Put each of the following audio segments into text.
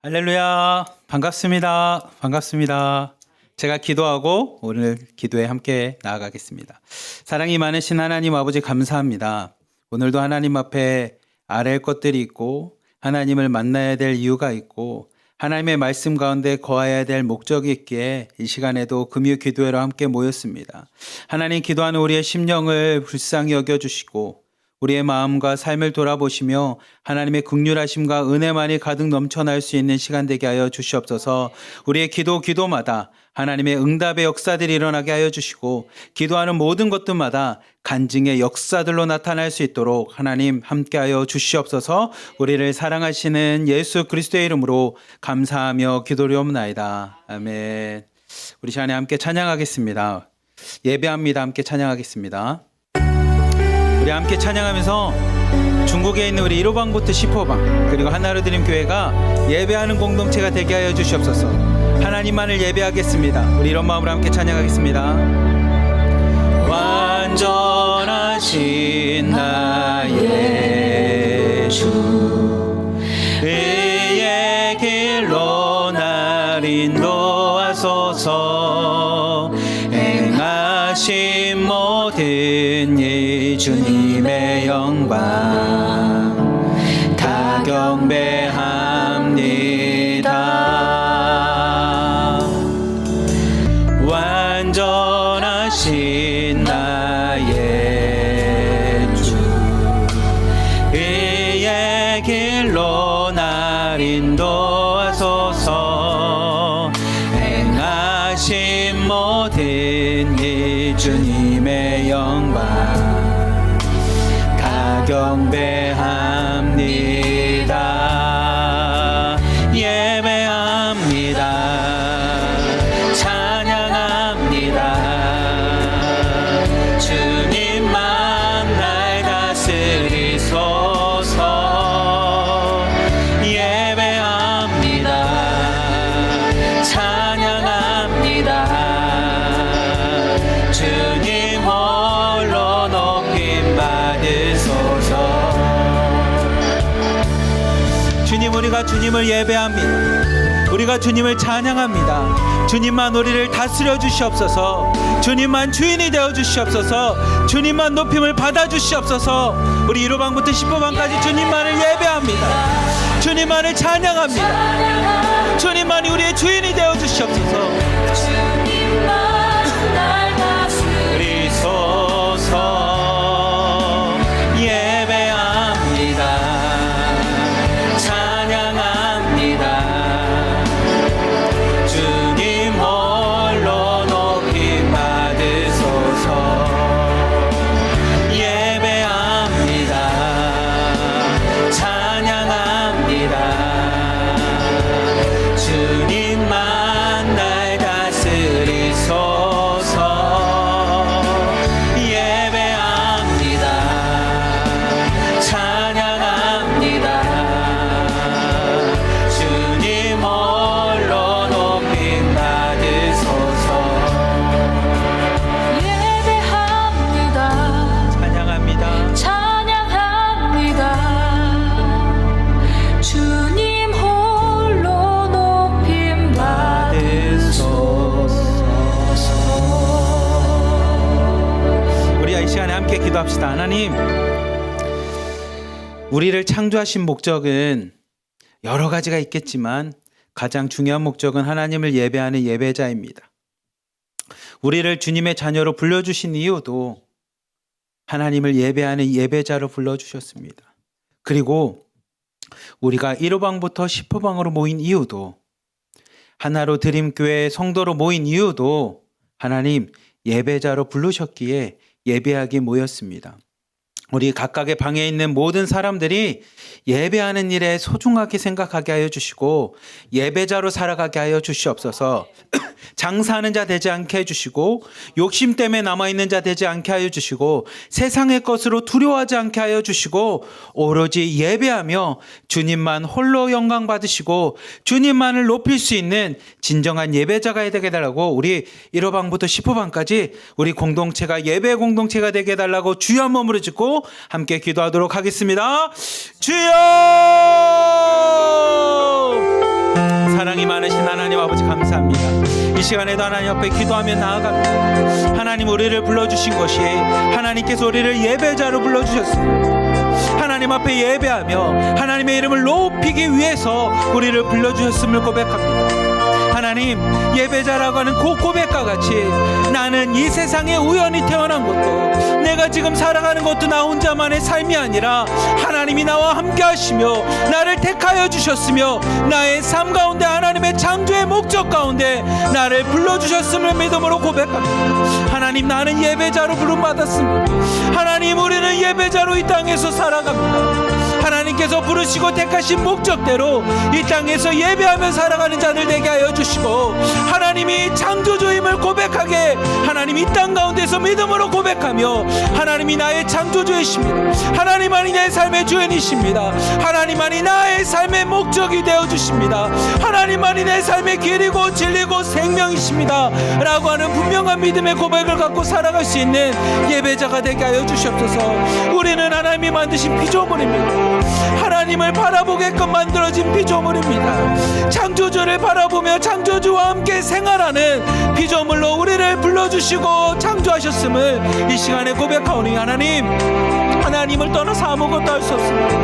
할렐루야. 반갑습니다. 반갑습니다. 제가 기도하고 오늘 기도에 함께 나아가겠습니다. 사랑이 많으신 하나님 아버지 감사합니다. 오늘도 하나님 앞에 아랠 것들이 있고 하나님을 만나야 될 이유가 있고 하나님의 말씀 가운데 거해야 될 목적이 있기에 이 시간에도 금요 기도회로 함께 모였습니다. 하나님, 기도하는 우리의 심령을 불쌍히 여겨주시고 우리의 마음과 삶을 돌아보시며 하나님의 긍휼하심과 은혜만이 가득 넘쳐날 수 있는 시간 되게 하여 주시옵소서. 우리의 기도마다 하나님의 응답의 역사들이 일어나게 하여 주시고 기도하는 모든 것들마다 간증의 역사들로 나타날 수 있도록 하나님 함께하여 주시옵소서. 우리를 사랑하시는 예수 그리스도의 이름으로 감사하며 기도리옵나이다. 아멘. 우리 시간에 함께 찬양하겠습니다. 예배합니다. 함께 찬양하겠습니다. 우리 함께 찬양하면서 중국에 있는 우리 1호방부터 10호방 그리고 하나로드림 교회가 예배하는 공동체가 되게 하여 주시옵소서. 하나님만을 예배하겠습니다. 우리 이런 마음으로 함께 찬양하겠습니다. 완전하신 나의 주, 의의 길로 날 인도하소서. 행하신 모든 일 주님의 영광 다 경배합니다. 완전하신 나의 주, 의의 길로 날 인도하소서. 행하신 모든 일 주님의 영광 다 경배합니다. 예배합니다. 찬양합니다. 주님만 날 다스리소서. 예배합니다. 찬양합니다. 주님 홀로 높임 받으소서. 주님, 우리가 주님을 예배합니다. 우리가 주님을 찬양합니다. 주님만 우리를 다스려 주시옵소서. 주님만 주인이 되어 주시옵소서. 주님만 높임을 받아 주시옵소서. 우리 1호방부터 10호방까지 주님만을 예배합니다. 주님만을 찬양합니다. 주님만이 우리의 주인이 되어 주시옵소서. 주님만 날 다스리소서. 예배합니다. 주님 홀로 높임 받으소서. 예배합니다. 찬양합니다. 주님만 날 다스리소서. 예배합니다. 찬양합니다. 주님 홀로 높임 받으소서. 예배합니다. 찬양합니다. 찬양합니다. 주님 홀로 높임 받으소서. 우리 이 시간에 함께 기도합시다. 하나님, 우리를 창조하신 목적은 여러 가지가 있겠지만 가장 중요한 목적은 하나님을 예배하는 예배자입니다. 우리를 주님의 자녀로 불러주신 이유도 하나님을 예배하는 예배자로 불러주셨습니다. 그리고 우리가 1호방부터 10호방으로 모인 이유도, 하나로 드림교회 성도로 모인 이유도 하나님 예배자로 부르셨기에 예배하기 모였습니다. 우리 각각의 방에 있는 모든 사람들이 예배하는 일에 소중하게 생각하게 하여 주시고 예배자로 살아가게 하여 주시옵소서. 장사하는 자 되지 않게 해주시고 욕심 때문에 남아있는 자 되지 않게 하여 주시고 세상의 것으로 두려워하지 않게 하여 주시고 오로지 예배하며 주님만 홀로 영광 받으시고 주님만을 높일 수 있는 진정한 예배자가 되게 해달라고 우리 1호방부터 10호방까지 우리 공동체가 예배 공동체가 되게 해달라고 주여 한 몸으로 짓고 함께 기도하도록 하겠습니다. 주여! 아버지 감사합니다. 이 시간에도 하나님 앞에 기도하며 나아갑니다. 하나님 우리를 불러주신 것이 하나님께서 우리를 예배자로 불러주셨습니다. 하나님 앞에 예배하며 하나님의 이름을 높이기 위해서 우리를 불러주셨음을 고백합니다. 하나님, 예배자라고 하는 그 고백과 같이 나는 이 세상에 우연히 태어난 것도 내가 지금 살아가는 것도 나 혼자만의 삶이 아니라 하나님이 나와 함께 하시며 나를 택하여 주셨으며 나의 삶 가운데 하나님의 창조의 목적 가운데 나를 불러주셨음을 믿음으로 고백합니다. 하나님, 나는 예배자로 부름받았습니다. 하나님, 우리는 예배자로 이 땅에서 살아갑니다. 하나님께서 부르시고 택하신 목적대로 이 땅에서 예배하며 살아가는 자들 되게 하여 주시고, 하나님이 창조주임을 고백하게 하나님 이 땅 가운데서 믿음으로 고백하며 하나님이 나의 창조주이십니다. 하나님만이 내 삶의 주인이십니다. 하나님만이 나의 삶의 목적이 되어 주십니다. 하나님만이 내 삶의 길이고 진리고 생명이십니다 라고 하는 분명한 믿음의 고백을 갖고 살아갈 수 있는 예배자가 되게 하여 주시옵소서. 우리는 하나님이 만드신 피조물입니다. 하나님을 바라보게끔 만들어진 피조물입니다. 창조주를 바라보며 창조주와 함께 생활하는 피조물로 우리를 불러주시고 창조하셨음을 이 시간에 고백하오니, 하나님을 떠나서 아무것도 할 수 없습니다.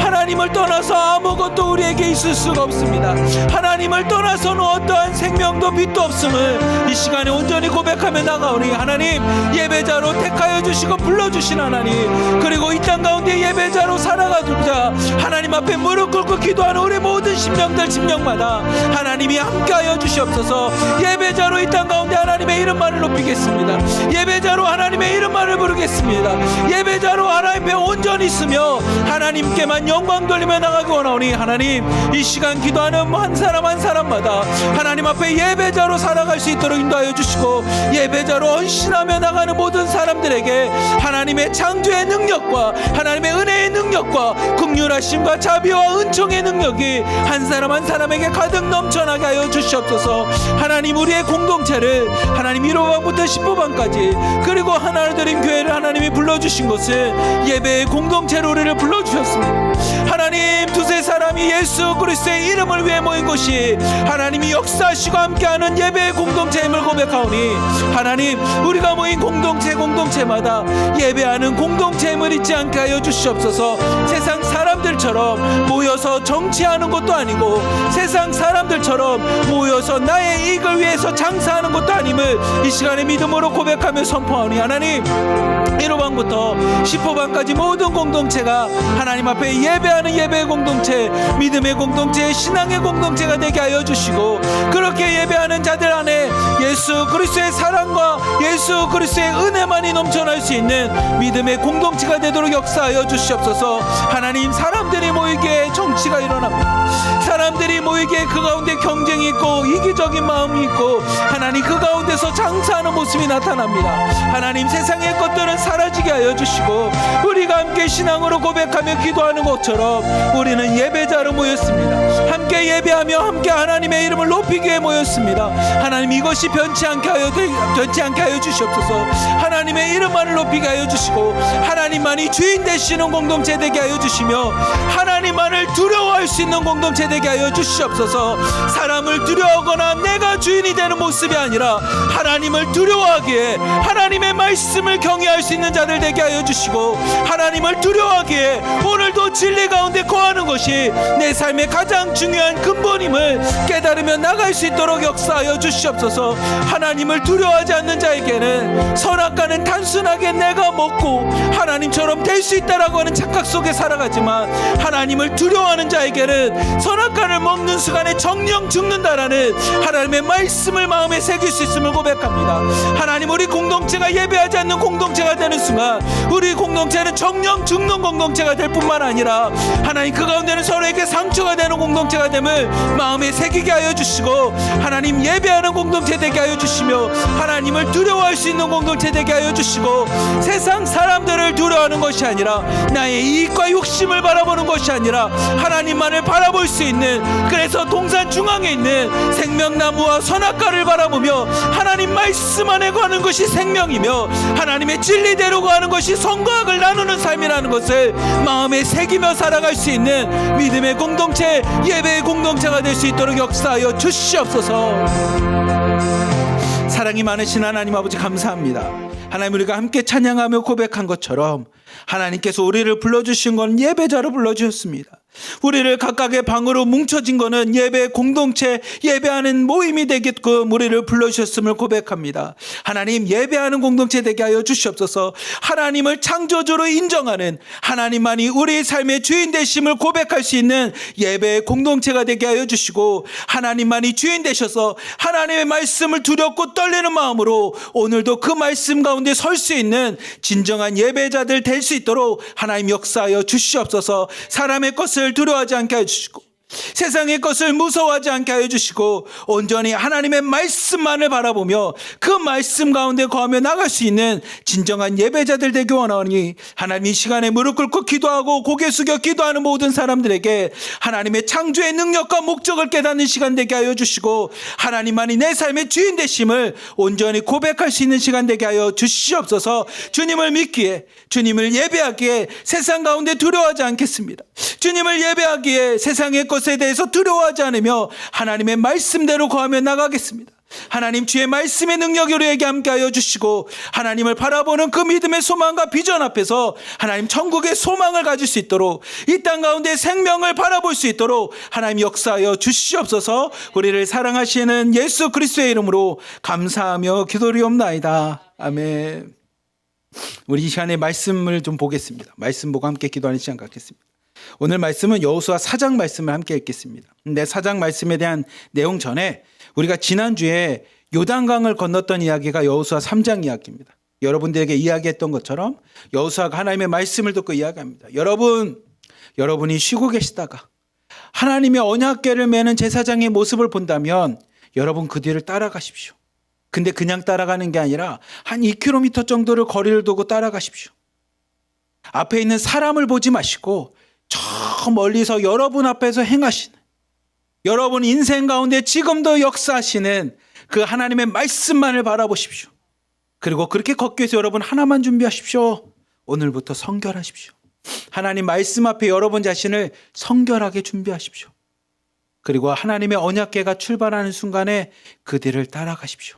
하나님을 떠나서 아무것도 우리에게 있을 수가 없습니다. 하나님을 떠나서는 어떠한 생명도 빛도 없음을 이 시간에 온전히 고백하며 나가오니, 하나님, 예배자로 택하여 주시고 불러주신 하나님, 그리고 이 땅 가운데 예배자로 살아가고자 하나님 앞에 무릎 꿇고 기도하는 우리 모든 심령들 심령마다 하나님이 함께하여 주시옵소서. 예배자로 이 땅 가운데 하나님의 이름만을 높이겠습니다. 예배자로 하나님의 이름만을 부르겠습니다. 예배자로 하나님께 온전히 있으며 하나님께만 영광 돌리며 나가기 원하오니, 하나님, 이 시간 기도하는 한 사람 한 사람마다 하나님 앞에 예배자로 살아갈 수 있도록 인도하여 주시고, 예배자로 헌신하며 나가는 모든 사람들에게 하나님의 창조의 능력과 하나님의 은혜의 능력과 긍휼하심과 자비와 은총의 능력이 한 사람 한 사람에게 가득 넘쳐나게 하여 주시옵소서. 하나님, 우리의 공동체를 하나님 1호방부터 10호방까지 그리고 하나님드림 교회를 하나님이 불러주신 것은 예배의 공동체로 우리를 불러주셨습니다. 하나님, 두세 사람이 예수 그리스도의 이름을 위해 모인 것이 하나님이 역사하시고 함께하는 예배의 공동체임을 고백하오니, 하나님, 우리가 모인 공동체마다 예배하는 공동체임을 잊지 않게 하여 주시옵소서. 세상 사람들처럼 모여서 정치하는 것도 아니고 세상 사람들처럼 모여서 나의 이익을 위해서 장사하는 것도 아님을 이 시간에 믿음으로 고백하며 선포하오니, 하나님, 1호방부터 10호방까지 모든 공동체가 하나님 앞에 예배하는 예배의 공동체, 믿음의 공동체, 신앙의 공동체가 되게 하여 주시고, 그렇게 예배하는 자들 안에 예수 그리스도의 사랑과 예수 그리스도의 은혜만이 넘쳐날 수 있는 믿음의 공동체가 되도록 역사하여 주시옵소서. 하나님, 사람들이 모이기에 정치가 일어납니다. 사람들이 모이기에 그 가운데 경쟁이 있고 이기적인 마음이 있고 하나님, 그 가운데서 장사하는 모습이 나타납니다. 하나님, 세상의 것들은 사라지게 하여 주시고, 우리가 함께 신앙으로 고백하며 기도하는 것처럼 우리는 예배자로 모였습니다. 함께 예배하며 함께 하나님의 이름을 높이기 위해 모였습니다. 하나님, 이것이 변치 않게 하여 주시옵소서. 하나님의 이름만을 높이게 하여 주시고, 하나님만이 주인 되시는 공동체 되게 하여 주시며, 하나님만을 두려워할 수 있는 공동체 되게 하여 주시옵소서. 사람을 두려워하거나 내가 주인이 되는 모습이 아니라 하나님을 두려워하기에 하나님의 말씀을 경외할 수 있는 자들 되게 하여 주시고, 하나님을 두려워하기에 오늘도 진리 가운데 거하는 것이 내 삶의 가장 중요한 근본임을 깨달으며 나갈 수 있도록 역사하여 주시옵소서. 하나님을 두려워하지 않는 자에게는 선악과는 단순하게 내가 먹고 하나님처럼 될 수 있다라고 하는 착각 속에 살아가지만, 하나님을 두려워하는 자에게는 선악과를 먹는 순간에 정령 죽는다라는 하나님의 말씀을 마음에 새길 수 있음을 고백합니다. 하나님, 우리 공동체가 예배하지 않는 공동체가 되는 순간 우리 공동체는 정령 죽는 공동체가 될 뿐만 아니라 하나님, 그 가운데는 서로에게 상처가 되는 공동체가 됨을 마음에 새기게 하여 주시고, 하나님, 예배하는 공동체 되게 하여 주시며 하나님을 두려워할 수 있는 공동체 되게 하여 주시고, 세상 사람들을 두려워하는 것이 아니라 나의 이익과 욕심을 바라보는 것이 아니라 하나님만을 바라볼 수 있는 그래서 동산 중앙에 있는 생명나무와 선악과를 바라보며 하나님 말씀 안에 거하는 것이 생명이며 하나님의 진리대로 거하는 것이 선과 악을 나누는 삶이라는 것을 마음에 새기며 살아갈 수 있는 믿음의 공동체, 예배의 공동체가 될 수 있도록 역사하여 주시옵소서. 사랑이 많으신 하나님 아버지 감사합니다. 하나님, 우리가 함께 찬양하며 고백한 것처럼 하나님께서 우리를 불러주신 건 예배자로 불러주셨습니다. 우리를 각각의 방으로 뭉쳐진 거는 예배 공동체, 예배하는 모임이 되게끔 우리를 불러주셨음을 고백합니다. 하나님, 예배하는 공동체 되게 하여 주시옵소서. 하나님을 창조주로 인정하는, 하나님만이 우리의 삶의 주인 되심을 고백할 수 있는 예배의 공동체가 되게 하여 주시고, 하나님만이 주인 되셔서 하나님의 말씀을 두렵고 떨리는 마음으로 오늘도 그 말씀 가운데 설 수 있는 진정한 예배자들 될 수 있도록 하나님 역사하여 주시옵소서. 사람의 것을 두려워하지 않게 하여 주시고, 세상의 것을 무서워하지 않게 하여 주시고, 온전히 하나님의 말씀만을 바라보며 그 말씀 가운데 거하며 나갈 수 있는 진정한 예배자들 되기 원하오니, 하나님 이 시간에 무릎 꿇고 기도하고 고개 숙여 기도하는 모든 사람들에게 하나님의 창조의 능력과 목적을 깨닫는 시간 되게 하여 주시고, 하나님만이 내 삶의 주인 되심을 온전히 고백할 수 있는 시간 되게 하여 주시옵소서. 주님을 믿기에, 주님을 예배하기에 세상 가운데 두려워하지 않겠습니다. 주님을 예배하기에 세상의 것에 대해서 두려워하지 않으며 하나님의 말씀대로 거하며 나가겠습니다. 하나님, 주의 말씀의 능력이 우리에게 함께하여 주시고, 하나님을 바라보는 그 믿음의 소망과 비전 앞에서 하나님 천국의 소망을 가질 수 있도록, 이 땅 가운데 생명을 바라볼 수 있도록 하나님 역사하여 주시옵소서. 우리를 사랑하시는 예수 그리스도의 이름으로 감사하며 기도리옵나이다. 아멘. 우리 이 시간에 말씀을 좀 보겠습니다. 말씀 보고 함께 기도하는 시간 갖겠습니다. 오늘 말씀은 여호수아 4장 말씀을 함께 읽겠습니다. 근데 4장 말씀에 대한 내용 전에 우리가 지난주에 요단강을 건넜던 이야기가 여호수아 3장 이야기입니다. 여러분들에게 이야기했던 것처럼 여호수아가 하나님의 말씀을 듣고 이야기합니다. 여러분이 쉬고 계시다가 하나님의 언약궤를 메는 제사장의 모습을 본다면 여러분 그 뒤를 따라가십시오. 근데 그냥 따라가는 게 아니라 한 2km 정도를 거리를 두고 따라가십시오. 앞에 있는 사람을 보지 마시고 저 멀리서 여러분 앞에서 행하시는, 여러분 인생 가운데 지금도 역사하시는 그 하나님의 말씀만을 바라보십시오. 그리고 그렇게 걷기 위해서 여러분 하나만 준비하십시오. 오늘부터 성결하십시오. 하나님 말씀 앞에 여러분 자신을 성결하게 준비하십시오. 그리고 하나님의 언약궤가 출발하는 순간에 그 뒤를 따라가십시오.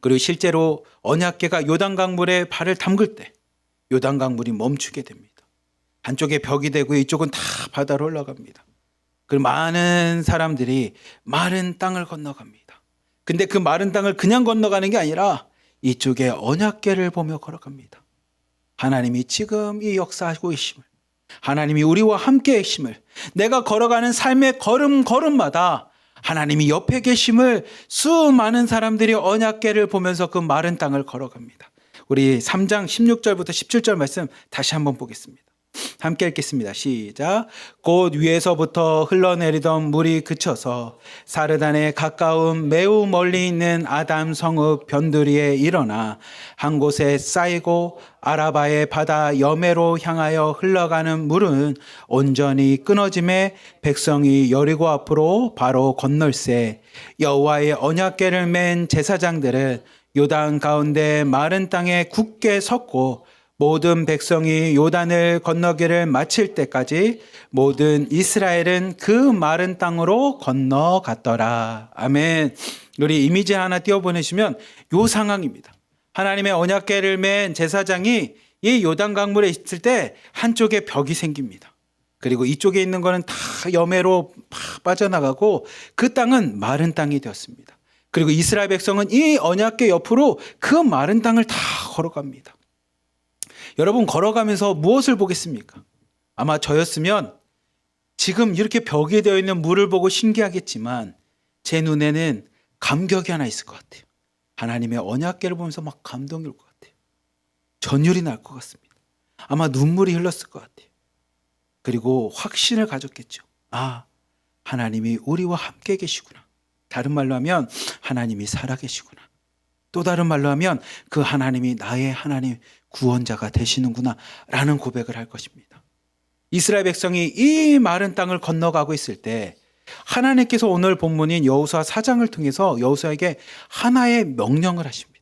그리고 실제로 언약궤가 요단강물에 발을 담글 때 요단강물이 멈추게 됩니다. 한쪽에 벽이 되고 이쪽은 다 바다로 올라갑니다. 그리고 많은 사람들이 마른 땅을 건너갑니다. 근데 그 마른 땅을 그냥 건너가는 게 아니라 이쪽에 언약궤를 보며 걸어갑니다. 하나님이 지금 이 역사하고 계심을, 하나님이 우리와 함께 계심을, 내가 걸어가는 삶의 걸음마다 하나님이 옆에 계심을 수많은 사람들이 언약궤를 보면서 그 마른 땅을 걸어갑니다. 우리 3장 16절부터 17절 말씀 다시 한번 보겠습니다. 함께 읽겠습니다. 시작. 곧 위에서부터 흘러내리던 물이 그쳐서 사르단에 가까운 매우 멀리 있는 아담 성읍 변두리에 일어나 한 곳에 쌓이고 아라바의 바다 여매로 향하여 흘러가는 물은 온전히 끊어짐에 백성이 여리고 앞으로 바로 건널세. 여호와의 언약궤를 맨 제사장들은 요단 가운데 마른 땅에 굳게 섰고 모든 백성이 요단을 건너기를 마칠 때까지 모든 이스라엘은 그 마른 땅으로 건너갔더라. 아멘. 우리 이미지 하나 띄워보내시면 요 상황입니다. 하나님의 언약궤를 맨 제사장이 이 요단 강물에 있을 때 한쪽에 벽이 생깁니다. 그리고 이쪽에 있는 거는 다 여매로 빠져나가고 그 땅은 마른 땅이 되었습니다. 그리고 이스라엘 백성은 이 언약궤 옆으로 그 마른 땅을 다 걸어갑니다. 여러분 걸어가면서 무엇을 보겠습니까? 아마 저였으면 지금 이렇게 벽에 되어 있는 물을 보고 신기하겠지만 제 눈에는 감격이 하나 있을 것 같아요. 하나님의 언약궤를 보면서 막 감동이 올 것 같아요. 전율이 날 것 같습니다. 아마 눈물이 흘렀을 것 같아요. 그리고 확신을 가졌겠죠. 아, 하나님이 우리와 함께 계시구나. 다른 말로 하면 하나님이 살아계시구나. 또 다른 말로 하면 그 하나님이 나의 하나님 구원자가 되시는구나 라는 고백을 할 것입니다. 이스라엘 백성이 이 마른 땅을 건너가고 있을 때 하나님께서 오늘 본문인 여호수아 4장을 통해서 여호수아에게 하나의 명령을 하십니다.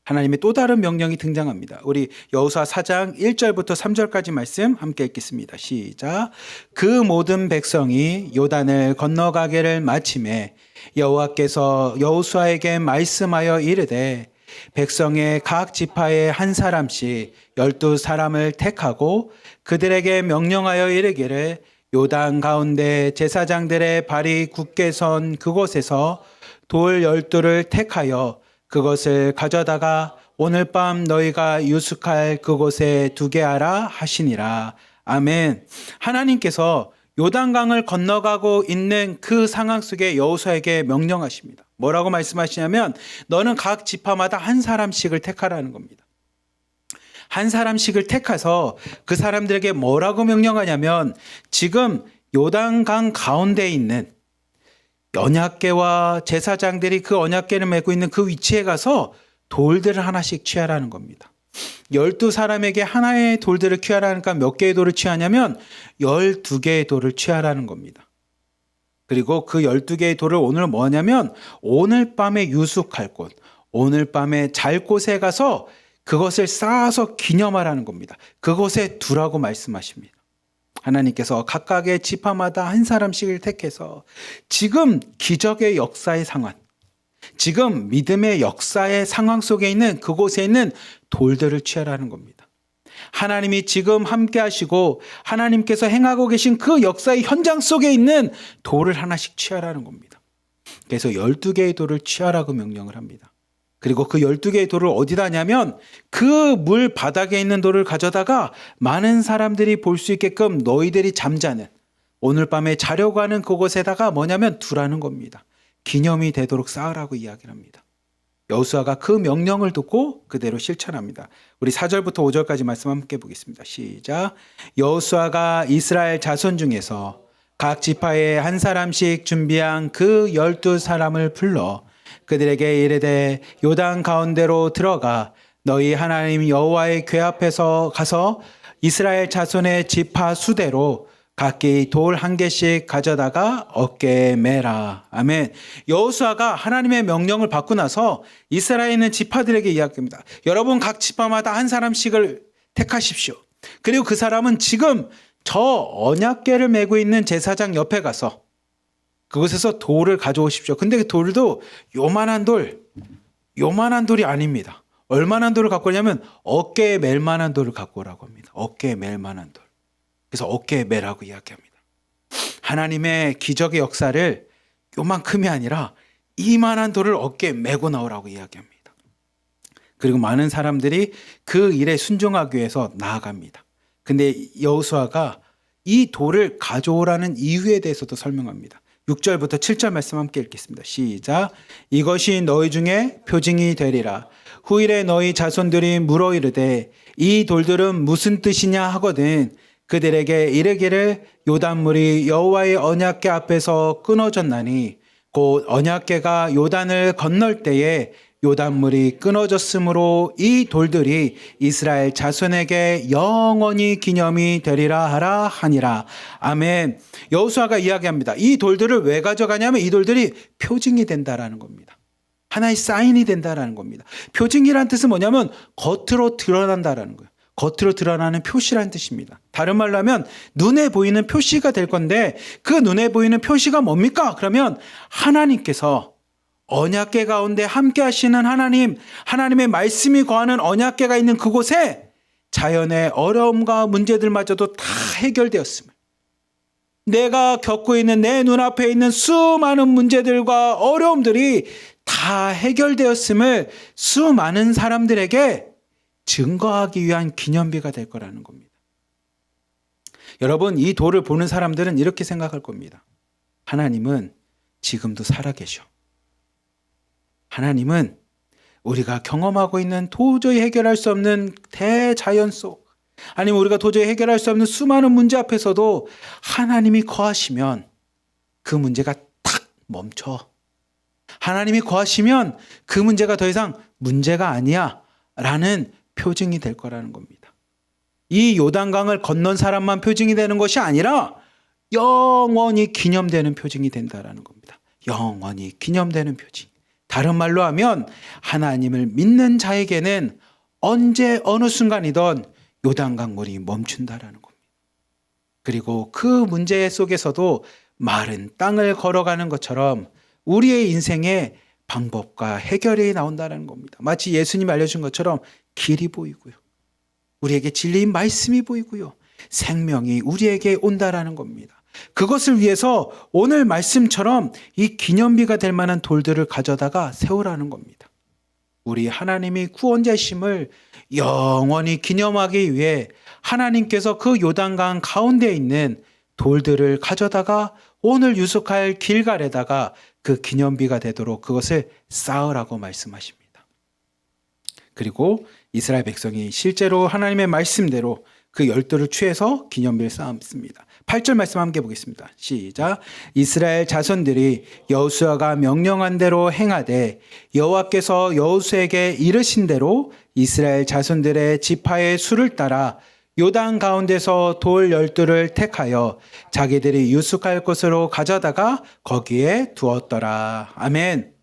하나님의 또 다른 명령이 등장합니다. 우리 여호수아 4장 1절부터 3절까지 말씀 함께 읽겠습니다. 시작. 그 모든 백성이 요단을 건너가기를 마침에 여호와께서 여호수아에게 말씀하여 이르되 백성의 각 지파에 한 사람씩 12사람을 택하고 그들에게 명령하여 이르기를 요단 가운데 제사장들의 발이 굳게 선 그곳에서 돌 12를 택하여 그것을 가져다가 오늘 밤 너희가 유숙할 그곳에 두게 하라 하시니라. 아멘. 하나님께서 요단강을 건너가고 있는 그 상황 속에 여호수아에게 명령하십니다. 뭐라고 말씀하시냐면 너는 각 지파마다 한 사람씩을 택하라는 겁니다. 한 사람씩을 택해서 그 사람들에게 뭐라고 명령하냐면 지금 요단강 가운데 있는 언약궤와 제사장들이 그 언약궤를 메고 있는 그 위치에 가서 돌들을 하나씩 취하라는 겁니다. 12사람에게 하나의 돌들을 취하라니까 몇 개의 돌을 취하냐면 12개의 돌을 취하라는 겁니다. 그리고 그 12개의 돌을 오늘 뭐냐면 오늘 밤에 유숙할 곳, 오늘 밤에 잘 곳에 가서 그것을 쌓아서 기념하라는 겁니다. 그곳에 두라고 말씀하십니다. 하나님께서 각각의 지파마다 한 사람씩을 택해서 지금 기적의 역사의 상황, 지금 믿음의 역사의 상황 속에 있는 그곳에 있는 돌들을 취하라는 겁니다. 하나님이 지금 함께 하시고 하나님께서 행하고 계신 그 역사의 현장 속에 있는 돌을 하나씩 취하라는 겁니다. 그래서 12개의 돌을 취하라고 명령을 합니다. 그리고 그 12개의 돌을 어디다 하냐면 그 물 바닥에 있는 돌을 가져다가 많은 사람들이 볼 수 있게끔 너희들이 잠자는 오늘 밤에 자려고 하는 그곳에다가 뭐냐면 두라는 겁니다. 기념이 되도록 쌓으라고 이야기를 합니다. 여호수아가 그 명령을 듣고 그대로 실천합니다. 우리 4절부터 5절까지 말씀 함께 보겠습니다. 시작. 여호수아가 이스라엘 자손 중에서 각 지파에 한 사람씩 준비한 그 12사람을 불러 그들에게 이르되 요단 가운데로 들어가 너희 하나님 여호와의 궤 앞에서 가서 이스라엘 자손의 지파 수대로 각기 돌 한 개씩 가져다가 어깨에 매라. 아멘. 여호수아가 하나님의 명령을 받고 나서 이스라엘에 있는 지파들에게 이야기합니다. 여러분 각 지파마다 한 사람씩을 택하십시오. 그리고 그 사람은 지금 저 언약궤를 메고 있는 제사장 옆에 가서 그곳에서 돌을 가져오십시오. 근데 그 돌도 요만한 돌이 아닙니다. 얼마나 돌을 갖고 오냐면 어깨에 맬 만한 돌을 갖고 오라고 합니다. 어깨에 맬 만한 돌. 그래서 어깨에 매라고 이야기합니다. 하나님의 기적의 역사를 요만큼이 아니라 이만한 돌을 어깨에 메고 나오라고 이야기합니다. 그리고 많은 사람들이 그 일에 순종하기 위해서 나아갑니다. 근데 여호수아가 이 돌을 가져오라는 이유에 대해서도 설명합니다. 6절부터 7절 말씀 함께 읽겠습니다. 시작. 이것이 너희 중에 표징이 되리라. 후일에 너희 자손들이 물어 이르되 이 돌들은 무슨 뜻이냐 하거든 그들에게 이르기를 요단물이 여호와의 언약궤 앞에서 끊어졌나니 곧 언약궤가 요단을 건널 때에 요단물이 끊어졌으므로 이 돌들이 이스라엘 자손에게 영원히 기념이 되리라 하라 하니라. 아멘. 여호수아가 이야기합니다. 이 돌들을 왜 가져가냐면 이 돌들이 표징이 된다라는 겁니다. 하나의 사인이 된다라는 겁니다. 표징이라는 뜻은 뭐냐면 겉으로 드러난다라는 거예요. 겉으로 드러나는 표시라는 뜻입니다. 다른 말로 하면 눈에 보이는 표시가 될 건데 그 눈에 보이는 표시가 뭡니까? 그러면 하나님께서 언약궤 가운데 함께 하시는 하나님의 말씀이 거하는 언약궤가 있는 그곳에 자연의 어려움과 문제들마저도 다 해결되었음을, 내가 겪고 있는 내 눈앞에 있는 수많은 문제들과 어려움들이 다 해결되었음을 수많은 사람들에게 증거하기 위한 기념비가 될 거라는 겁니다. 여러분, 이 돌을 보는 사람들은 이렇게 생각할 겁니다. 하나님은 지금도 살아계셔. 하나님은 우리가 경험하고 있는 도저히 해결할 수 없는 대자연 속, 아니면 우리가 도저히 해결할 수 없는 수많은 문제 앞에서도 하나님이 거하시면 그 문제가 탁 멈춰. 하나님이 거하시면 그 문제가 더 이상 문제가 아니야 라는 표징이 될 거라는 겁니다. 이 요단강을 건넌 사람만 표징이 되는 것이 아니라 영원히 기념되는 표징이 된다라는 겁니다. 영원히 기념되는 표징. 다른 말로 하면 하나님을 믿는 자에게는 언제 어느 순간이든 요단강물이 멈춘다라는 겁니다. 그리고 그 문제 속에서도 마른 땅을 걸어가는 것처럼 우리의 인생에 방법과 해결이 나온다는 겁니다. 마치 예수님이 알려준 것처럼 길이 보이고요. 우리에게 진리인 말씀이 보이고요. 생명이 우리에게 온다라는 겁니다. 그것을 위해서 오늘 말씀처럼 이 기념비가 될 만한 돌들을 가져다가 세우라는 겁니다. 우리 하나님이 구원자심을 영원히 기념하기 위해 하나님께서 그 요단강 가운데 있는 돌들을 가져다가 오늘 유숙할 길갈에다가 그 기념비가 되도록 그것을 쌓으라고 말씀하십니다. 그리고 이스라엘 백성이 실제로 하나님의 말씀대로 그 열도를 취해서 기념비를 쌓았습니다. 8절 말씀 함께 보겠습니다. 시작. 이스라엘 자손들이 여호수아가 명령한 대로 행하되 여호와께서 여호수아에게 이르신 대로 이스라엘 자손들의 지파의 수를 따라 요단 가운데서 돌 12를 택하여 자기들이 유숙할 곳으로 가져다가 거기에 두었더라. 아멘.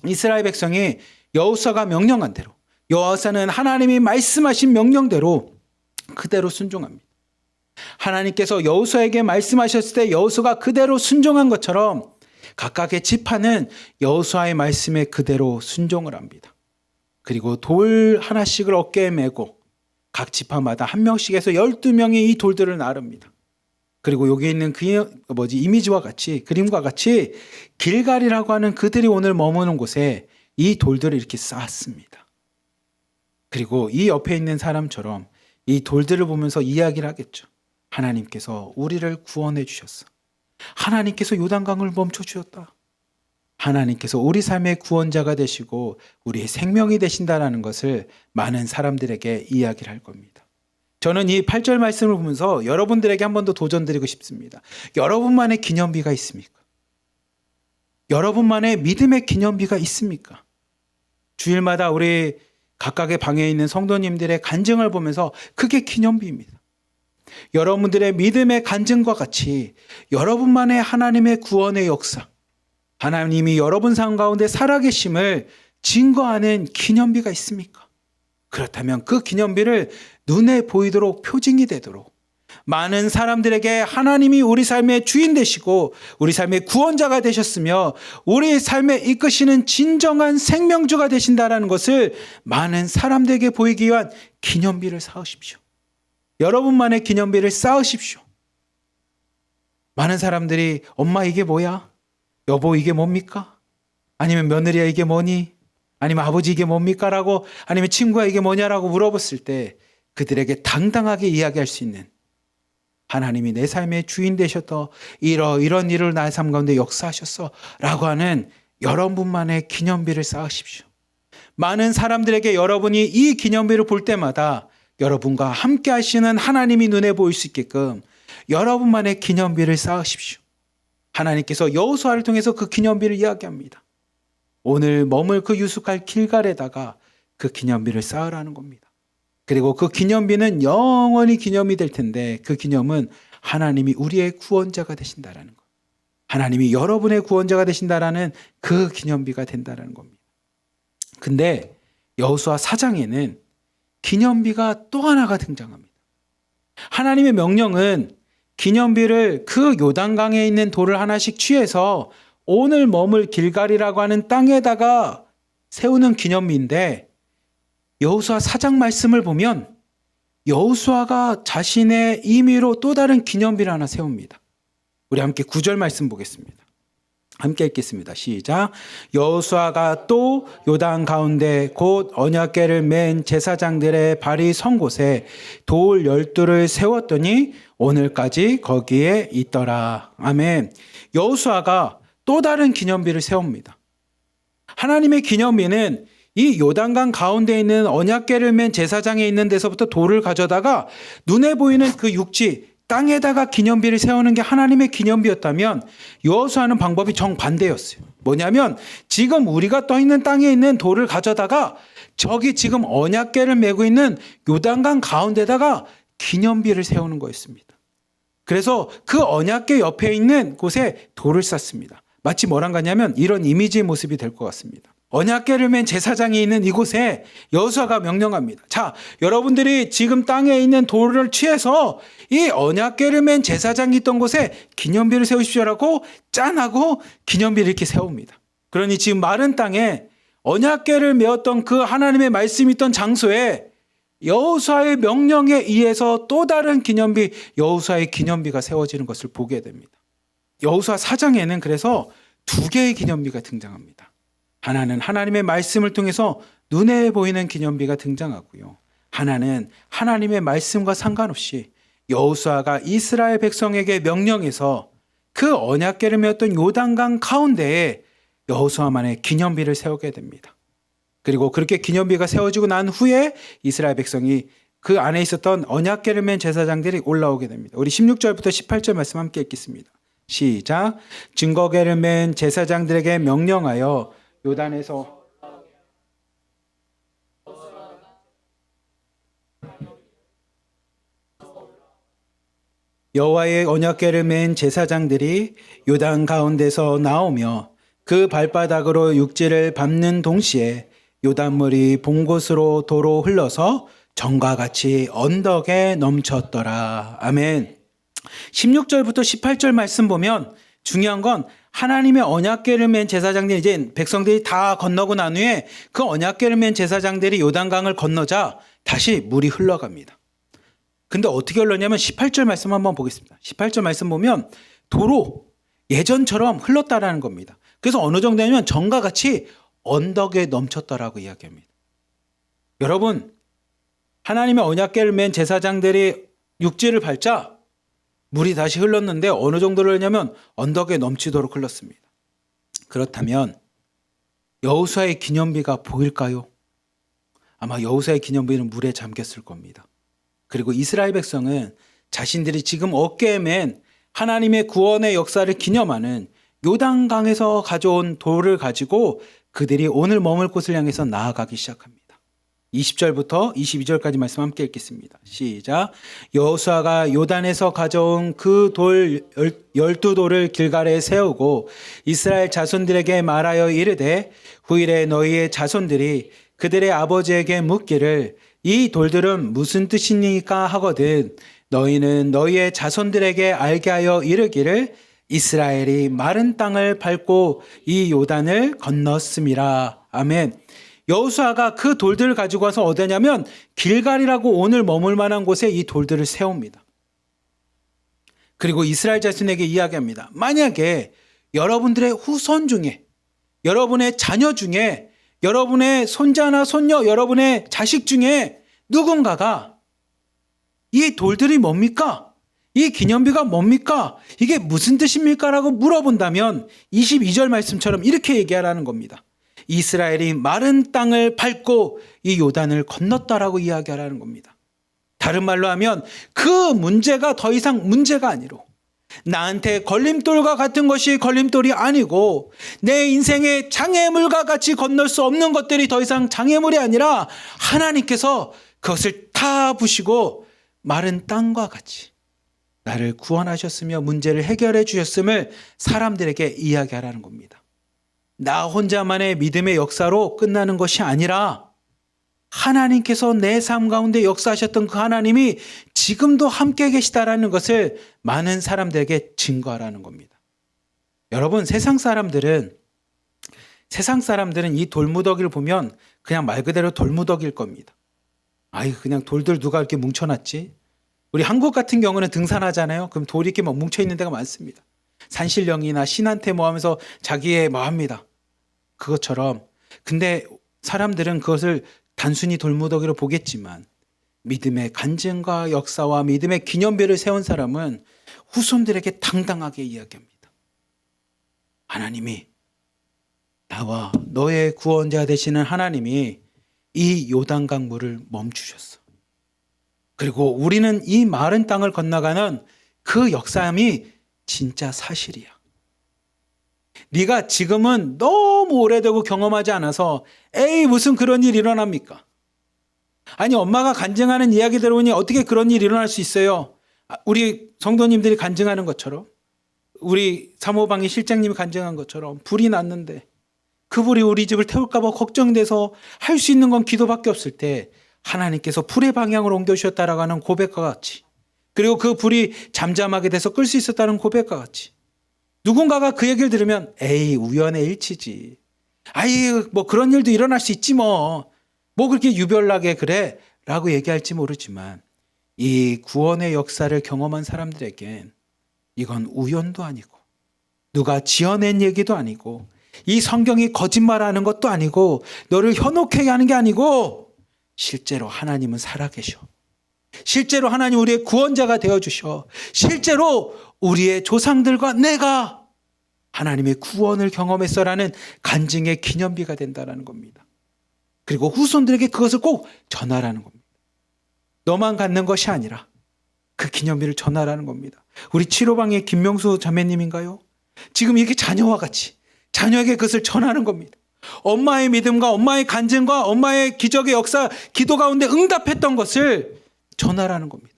이스라엘 백성이 여호수아가 명령한 대로, 여호수아는 하나님이 말씀하신 명령대로 그대로 순종합니다. 하나님께서 여호수아에게 말씀하셨을 때 여호수아가 그대로 순종한 것처럼 각각의 지파는 여호수아의 말씀에 그대로 순종을 합니다. 그리고 돌 하나씩을 어깨에 메고 각 지파마다 한 명씩 해서 12명이 이 돌들을 나릅니다. 그리고 여기 있는 이미지와 같이, 그림과 같이 길갈이라고 하는 그들이 오늘 머무는 곳에 이 돌들을 이렇게 쌓았습니다. 그리고 이 옆에 있는 사람처럼 이 돌들을 보면서 이야기를 하겠죠. 하나님께서 우리를 구원해 주셨어. 하나님께서 요단강을 멈춰 주셨다. 하나님께서 우리 삶의 구원자가 되시고 우리의 생명이 되신다라는 것을 많은 사람들에게 이야기를 할 겁니다. 저는 이 8절 말씀을 보면서 여러분들에게 한 번 더 도전드리고 싶습니다. 여러분만의 기념비가 있습니까? 여러분만의 믿음의 기념비가 있습니까? 주일마다 우리 각각의 방에 있는 성도님들의 간증을 보면서 그게 기념비입니다. 여러분들의 믿음의 간증과 같이 여러분만의 하나님의 구원의 역사, 하나님이 여러분 삶 가운데 살아계심을 증거하는 기념비가 있습니까? 그렇다면 그 기념비를 눈에 보이도록 표징이 되도록 많은 사람들에게 하나님이 우리 삶의 주인 되시고 우리 삶의 구원자가 되셨으며 우리 삶에 이끄시는 진정한 생명주가 되신다는 것을 많은 사람들에게 보이기 위한 기념비를 쌓으십시오. 여러분만의 기념비를 쌓으십시오. 많은 사람들이 엄마 이게 뭐야? 여보 이게 뭡니까? 아니면 며느리야 이게 뭐니? 아니면 아버지 이게 뭡니까? 라고 아니면 친구야 이게 뭐냐라고 물어봤을 때 그들에게 당당하게 이야기할 수 있는 하나님이 내 삶의 주인 되셨더 이런 일을 나의 삶 가운데 역사하셨어 라고 하는 여러분만의 기념비를 쌓으십시오. 많은 사람들에게 여러분이 이 기념비를 볼 때마다 여러분과 함께 하시는 하나님이 눈에 보일 수 있게끔 여러분만의 기념비를 쌓으십시오. 하나님께서 여호수아를 통해서 그 기념비를 이야기합니다. 오늘 머물 그 유숙할 길갈에다가 그 기념비를 쌓으라는 겁니다. 그리고 그 기념비는 영원히 기념이 될 텐데 그 기념은 하나님이 우리의 구원자가 되신다라는 것. 하나님이 여러분의 구원자가 되신다라는 그 기념비가 된다라는 겁니다. 근데 여호수아 4장에는 기념비가 또 하나가 등장합니다. 하나님의 명령은 기념비를 그 요단강에 있는 돌을 하나씩 취해서 오늘 머물 길갈이라고 하는 땅에다가 세우는 기념비인데 여호수아 4장 말씀을 보면 여호수아가 자신의 임의로 또 다른 기념비를 하나 세웁니다. 우리 함께 9절 말씀 보겠습니다. 함께 읽겠습니다. 시작. 여호수아가 또 요단 가운데 곧 언약궤를 맨 제사장들의 발이 선 곳에 돌 12를 세웠더니 오늘까지 거기에 있더라. 아멘. 여호수아가 또 다른 기념비를 세웁니다. 하나님의 기념비는 이 요단강 가운데 있는 언약궤를 맨 제사장에 있는 데서부터 돌을 가져다가 눈에 보이는 그 육지 땅에다가 기념비를 세우는 게 하나님의 기념비였다면 여호수아는 방법이 정반대였어요. 뭐냐면 지금 우리가 떠 있는 땅에 있는 돌을 가져다가 저기 지금 언약궤를 메고 있는 요단강 가운데다가 기념비를 세우는 거였습니다. 그래서 그 언약궤 옆에 있는 곳에 돌을 쌓습니다. 마치 뭐랑 같냐면 이런 이미지의 모습이 될 것 같습니다. 언약궤를 맨 제사장이 있는 이곳에 여호수아가 명령합니다. 자, 여러분들이 지금 땅에 있는 돌을 취해서 이 언약궤를 맨 제사장이 있던 곳에 기념비를 세우십시오라고 짠하고 기념비를 이렇게 세웁니다. 그러니 지금 마른 땅에 언약궤를 메었던 그 하나님의 말씀이 있던 장소에 여호수아의 명령에 의해서 또 다른 기념비, 여호수아의 기념비가 세워지는 것을 보게 됩니다. 여호수아 4장에는 그래서 두 개의 기념비가 등장합니다. 하나는 하나님의 말씀을 통해서 눈에 보이는 기념비가 등장하고요. 하나는 하나님의 말씀과 상관없이 여호수아가 이스라엘 백성에게 명령해서 그 언약궤를 메었던 요단강 가운데에 여호수아만의 기념비를 세우게 됩니다. 그리고 그렇게 기념비가 세워지고 난 후에 이스라엘 백성이 그 안에 있었던 언약궤를 맨 제사장들이 올라오게 됩니다. 우리 16절부터 18절 말씀 함께 읽겠습니다. 시작. 증거궤를 맨 제사장들에게 명령하여 요단에서 여호와의 언약궤를 맨 제사장들이 요단 가운데서 나오며 그 발바닥으로 육지를 밟는 동시에 요단물이 본 곳으로 도로 흘러서 전과 같이 언덕에 넘쳤더라. 아멘. 16절부터 18절 말씀 보면 중요한 건 하나님의 언약궤를 맨 제사장들이 이제 백성들이 다 건너고 난 후에 그 언약궤를 맨 제사장들이 요단강을 건너자 다시 물이 흘러갑니다. 근데 어떻게 흘렀냐면 18절 말씀 한번 보겠습니다. 18절 말씀 보면 도로 예전처럼 흘렀다라는 겁니다. 그래서 어느 정도냐면 전과 같이 언덕에 넘쳤다라고 이야기합니다. 여러분, 하나님의 언약궤를 맨 제사장들이 육지를 밟자 물이 다시 흘렀는데 어느 정도로 흘렸냐면 언덕에 넘치도록 흘렀습니다. 그렇다면 여호수아의 기념비가 보일까요? 아마 여호수아의 기념비는 물에 잠겼을 겁니다. 그리고 이스라엘 백성은 자신들이 지금 어깨에 맨 하나님의 구원의 역사를 기념하는 요단강에서 가져온 돌을 가지고 그들이 오늘 머물 곳을 향해서 나아가기 시작합니다. 20절부터 22절까지 말씀 함께 읽겠습니다. 시작. 여호수아가 요단에서 가져온 그 돌 12돌을 길갈에 세우고 이스라엘 자손들에게 말하여 이르되 후일에 너희의 자손들이 그들의 아버지에게 묻기를 이 돌들은 무슨 뜻이니까 하거든 너희는 너희의 자손들에게 알게 하여 이르기를 이스라엘이 마른 땅을 밟고 이 요단을 건넜음이라. 아멘. 여호수아가 그 돌들을 가지고 와서 어디냐면 길갈이라고 오늘 머물 만한 곳에 이 돌들을 세웁니다. 그리고 이스라엘 자손에게 이야기합니다. 만약에 여러분들의 후손 중에, 여러분의 자녀 중에, 여러분의 손자나 손녀, 여러분의 자식 중에 누군가가 이 돌들이 뭡니까? 이 기념비가 뭡니까? 이게 무슨 뜻입니까? 라고 물어본다면 22절 말씀처럼 이렇게 얘기하라는 겁니다. 이스라엘이 마른 땅을 밟고 이 요단을 건넜다라고 이야기하라는 겁니다. 다른 말로 하면 그 문제가 더 이상 문제가 아니로 나한테 걸림돌과 같은 것이 걸림돌이 아니고 내 인생의 장애물과 같이 건널 수 없는 것들이 더 이상 장애물이 아니라 하나님께서 그것을 다 부시고 마른 땅과 같이 나를 구원하셨으며 문제를 해결해 주셨음을 사람들에게 이야기하라는 겁니다. 나 혼자만의 믿음의 역사로 끝나는 것이 아니라 하나님께서 내 삶 가운데 역사하셨던 그 하나님이 지금도 함께 계시다라는 것을 많은 사람들에게 증거하라는 겁니다. 여러분, 세상 사람들은 이 돌무더기를 보면 그냥 말 그대로 돌무더기일 겁니다. 아이, 그냥 돌들 누가 이렇게 뭉쳐놨지? 우리 한국 같은 경우는 등산하잖아요. 그럼 돌이 이렇게 막 뭉쳐있는 데가 많습니다. 산신령이나 신한테 뭐 하면서 자기의 뭐 합니다. 그것처럼. 근데 사람들은 그것을 단순히 돌무더기로 보겠지만 믿음의 간증과 역사와 믿음의 기념비를 세운 사람은 후손들에게 당당하게 이야기합니다. 하나님이, 나와 너의 구원자 되시는 하나님이 이 요단강 물을 멈추셨어. 그리고 우리는 이 마른 땅을 건너가는 그 역사함이 진짜 사실이야. 네가 지금은 너무 오래되고 경험하지 않아서 에이 무슨 그런 일 일어납니까? 아니 엄마가 간증하는 이야기 들어보니 어떻게 그런 일 일어날 수 있어요? 우리 성도님들이 간증하는 것처럼, 우리 사모방의 실장님이 간증한 것처럼 불이 났는데 그 불이 우리 집을 태울까 봐 걱정돼서 할 수 있는 건 기도밖에 없을 때 하나님께서 불의 방향으로 옮겨주셨다라고 하는 고백과 같이, 그리고 그 불이 잠잠하게 돼서 끌 수 있었다는 고백과 같이, 누군가가 그 얘기를 들으면 에이 우연의 일치지, 아이 뭐 그런 일도 일어날 수 있지 뭐 그렇게 유별나게 그래 라고 얘기할지 모르지만, 이 구원의 역사를 경험한 사람들에겐 이건 우연도 아니고 누가 지어낸 얘기도 아니고 이 성경이 거짓말하는 것도 아니고 너를 현혹하게 하는 게 아니고 실제로 하나님은 살아계셔. 실제로 하나님 우리의 구원자가 되어주셔. 실제로 우리의 조상들과 내가 하나님의 구원을 경험했어라는 간증의 기념비가 된다는 겁니다. 그리고 후손들에게 그것을 꼭 전하라는 겁니다. 너만 갖는 것이 아니라 그 기념비를 전하라는 겁니다. 우리 7호방의 김명수 자매님인가요? 지금 이렇게 자녀와 같이 자녀에게 그것을 전하는 겁니다. 엄마의 믿음과 엄마의 간증과 엄마의 기적의 역사, 기도 가운데 응답했던 것을 전하라는 겁니다.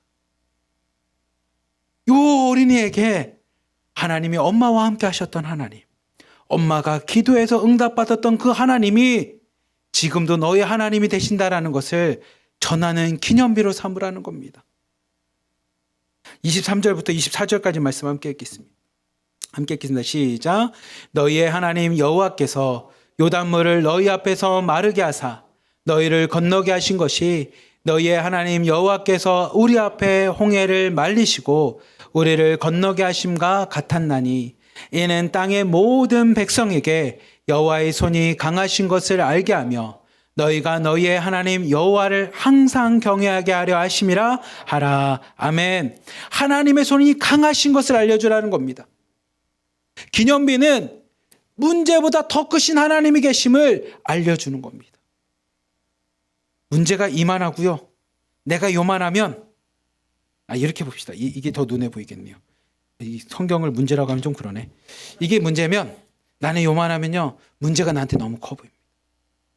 이 어린이에게 하나님이 엄마와 함께 하셨던 하나님, 엄마가 기도해서 응답받았던 그 하나님이 지금도 너의 하나님이 되신다라는 것을 전하는 기념비로 삼으라는 겁니다. 23절부터 24절까지 말씀 함께 읽겠습니다. 시작. 너희의 하나님 여호와께서 요단물을 너희 앞에서 마르게 하사 너희를 건너게 하신 것이 너희의 하나님 여호와께서 우리 앞에 홍해를 말리시고 우리를 건너게 하심과 같았나니, 이는 땅의 모든 백성에게 여호와의 손이 강하신 것을 알게 하며 너희가 너희의 하나님 여호와를 항상 경외하게 하려 하심이라 하라. 아멘. 하나님의 손이 강하신 것을 알려주라는 겁니다. 기념비는 문제보다 더 크신 하나님이 계심을 알려주는 겁니다. 문제가 이만하고요, 내가 요만하면, 이렇게 봅시다. 이게 더 눈에 보이겠네요. 이 성경을 문제라고 하면 좀 그러네. 이게 문제면 나는 요만하면요, 문제가 나한테 너무 커 보입니다.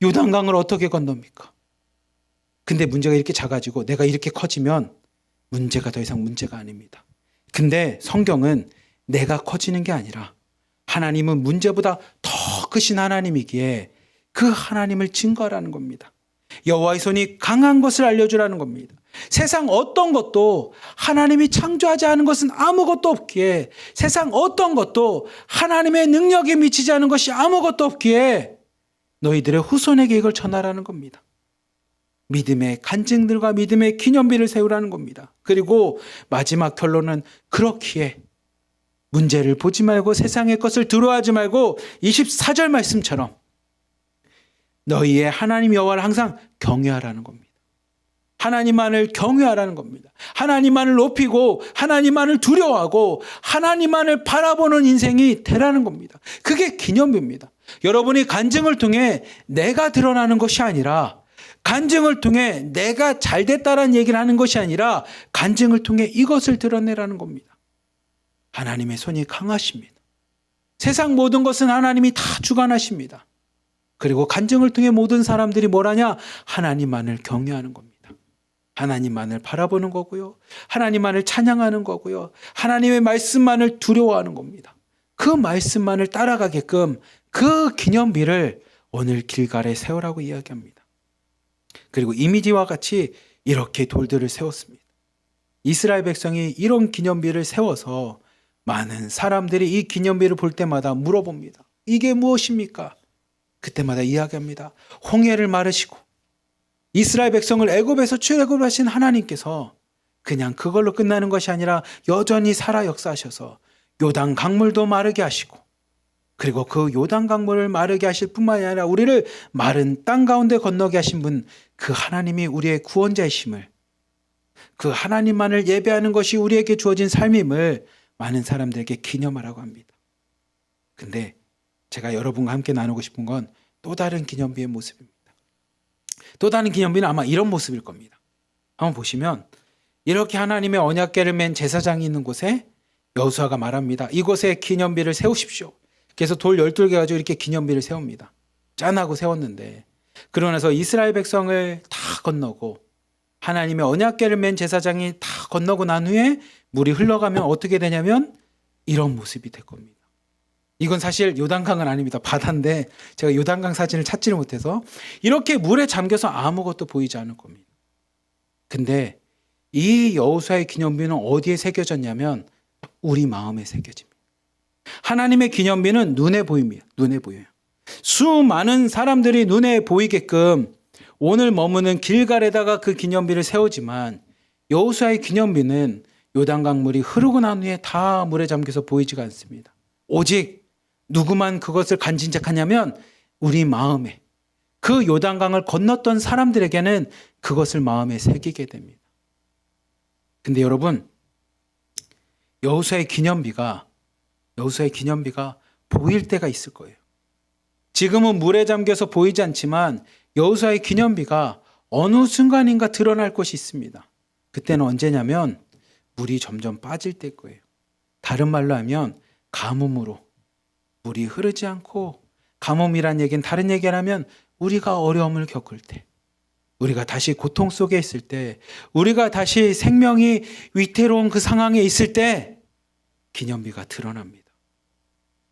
요단강을 어떻게 건넙니까? 근데 문제가 이렇게 작아지고 내가 이렇게 커지면 문제가 더 이상 문제가 아닙니다. 근데 성경은 내가 커지는 게 아니라 하나님은 문제보다 더 크신 하나님이기에 그 하나님을 증거하라는 겁니다. 여호와의 손이 강한 것을 알려주라는 겁니다. 세상 어떤 것도 하나님이 창조하지 않은 것은 아무것도 없기에, 세상 어떤 것도 하나님의 능력에 미치지 않은 것이 아무것도 없기에 너희들의 후손에게 이걸 전하라는 겁니다. 믿음의 간증들과 믿음의 기념비를 세우라는 겁니다. 그리고 마지막 결론은 그렇기에 문제를 보지 말고 세상의 것을 두려워하지 말고 24절 말씀처럼 너희의 하나님 여호와를 항상 경외하라는 겁니다. 하나님만을 경외하라는 겁니다. 하나님만을 높이고 하나님만을 두려워하고 하나님만을 바라보는 인생이 되라는 겁니다. 그게 기념비입니다. 여러분이 간증을 통해 내가 드러나는 것이 아니라, 간증을 통해 내가 잘됐다라는 얘기를 하는 것이 아니라 간증을 통해 이것을 드러내라는 겁니다. 하나님의 손이 강하십니다. 세상 모든 것은 하나님이 다 주관하십니다. 그리고 간증을 통해 모든 사람들이 뭘 하냐? 하나님만을 경외하는 겁니다. 하나님만을 바라보는 거고요, 하나님만을 찬양하는 거고요, 하나님의 말씀만을 두려워하는 겁니다. 그 말씀만을 따라가게끔 그 기념비를 오늘 길갈에 세우라고 이야기합니다. 그리고 이미지와 같이 이렇게 돌들을 세웠습니다. 이스라엘 백성이 이런 기념비를 세워서 많은 사람들이 이 기념비를 볼 때마다 물어봅니다. 이게 무엇입니까? 그때마다 이야기합니다. 홍해를 마르시고 이스라엘 백성을 애굽에서 출애굽하신 하나님께서 그냥 그걸로 끝나는 것이 아니라 여전히 살아 역사하셔서 요단 강물도 마르게 하시고, 그리고 그 요단 강물을 마르게 하실 뿐만이 아니라 우리를 마른 땅 가운데 건너게 하신 분, 그 하나님이 우리의 구원자이심을, 그 하나님만을 예배하는 것이 우리에게 주어진 삶임을 많은 사람들에게 기념하라고 합니다. 근데 제가 여러분과 함께 나누고 싶은 건 또 다른 기념비의 모습입니다. 또 다른 기념비는 아마 이런 모습일 겁니다. 한번 보시면 이렇게 하나님의 언약궤를 맨 제사장이 있는 곳에 여호수아가 말합니다. 이곳에 기념비를 세우십시오. 그래서 돌 12개 가지고 이렇게 기념비를 세웁니다. 짠하고 세웠는데, 그러고 나서 이스라엘 백성을 다 건너고 하나님의 언약궤를 맨 제사장이 다 건너고 난 후에 물이 흘러가면 어떻게 되냐면 이런 모습이 될 겁니다. 이건 사실 요단강은 아닙니다. 바다인데 제가 요단강 사진을 찾지를 못해서 이렇게 물에 잠겨서 아무것도 보이지 않을 겁니다. 근데 이 여호수아의 기념비는 어디에 새겨졌냐면 우리 마음에 새겨집니다. 하나님의 기념비는 눈에 보입니다. 눈에 보여요. 수많은 사람들이 눈에 보이게끔 오늘 머무는 길갈에다가 그 기념비를 세우지만 여호수아의 기념비는 요단강 물이 흐르고 난 후에 다 물에 잠겨서 보이지가 않습니다. 오직 누구만 그것을 간직하냐면 우리 마음에, 그 요단강을 건넜던 사람들에게는 그것을 마음에 새기게 됩니다. 근데 여러분, 여호수아의 기념비가 보일 때가 있을 거예요. 지금은 물에 잠겨서 보이지 않지만 여호수아의 기념비가 어느 순간인가 드러날 것이 있습니다. 그때는 언제냐면 물이 점점 빠질 때일 거예요. 다른 말로 하면 가뭄으로 물이 흐르지 않고, 가뭄이란 얘기는 다른 얘기를 하면 우리가 어려움을 겪을 때, 우리가 다시 고통 속에 있을 때, 우리가 다시 생명이 위태로운 그 상황에 있을 때 기념비가 드러납니다.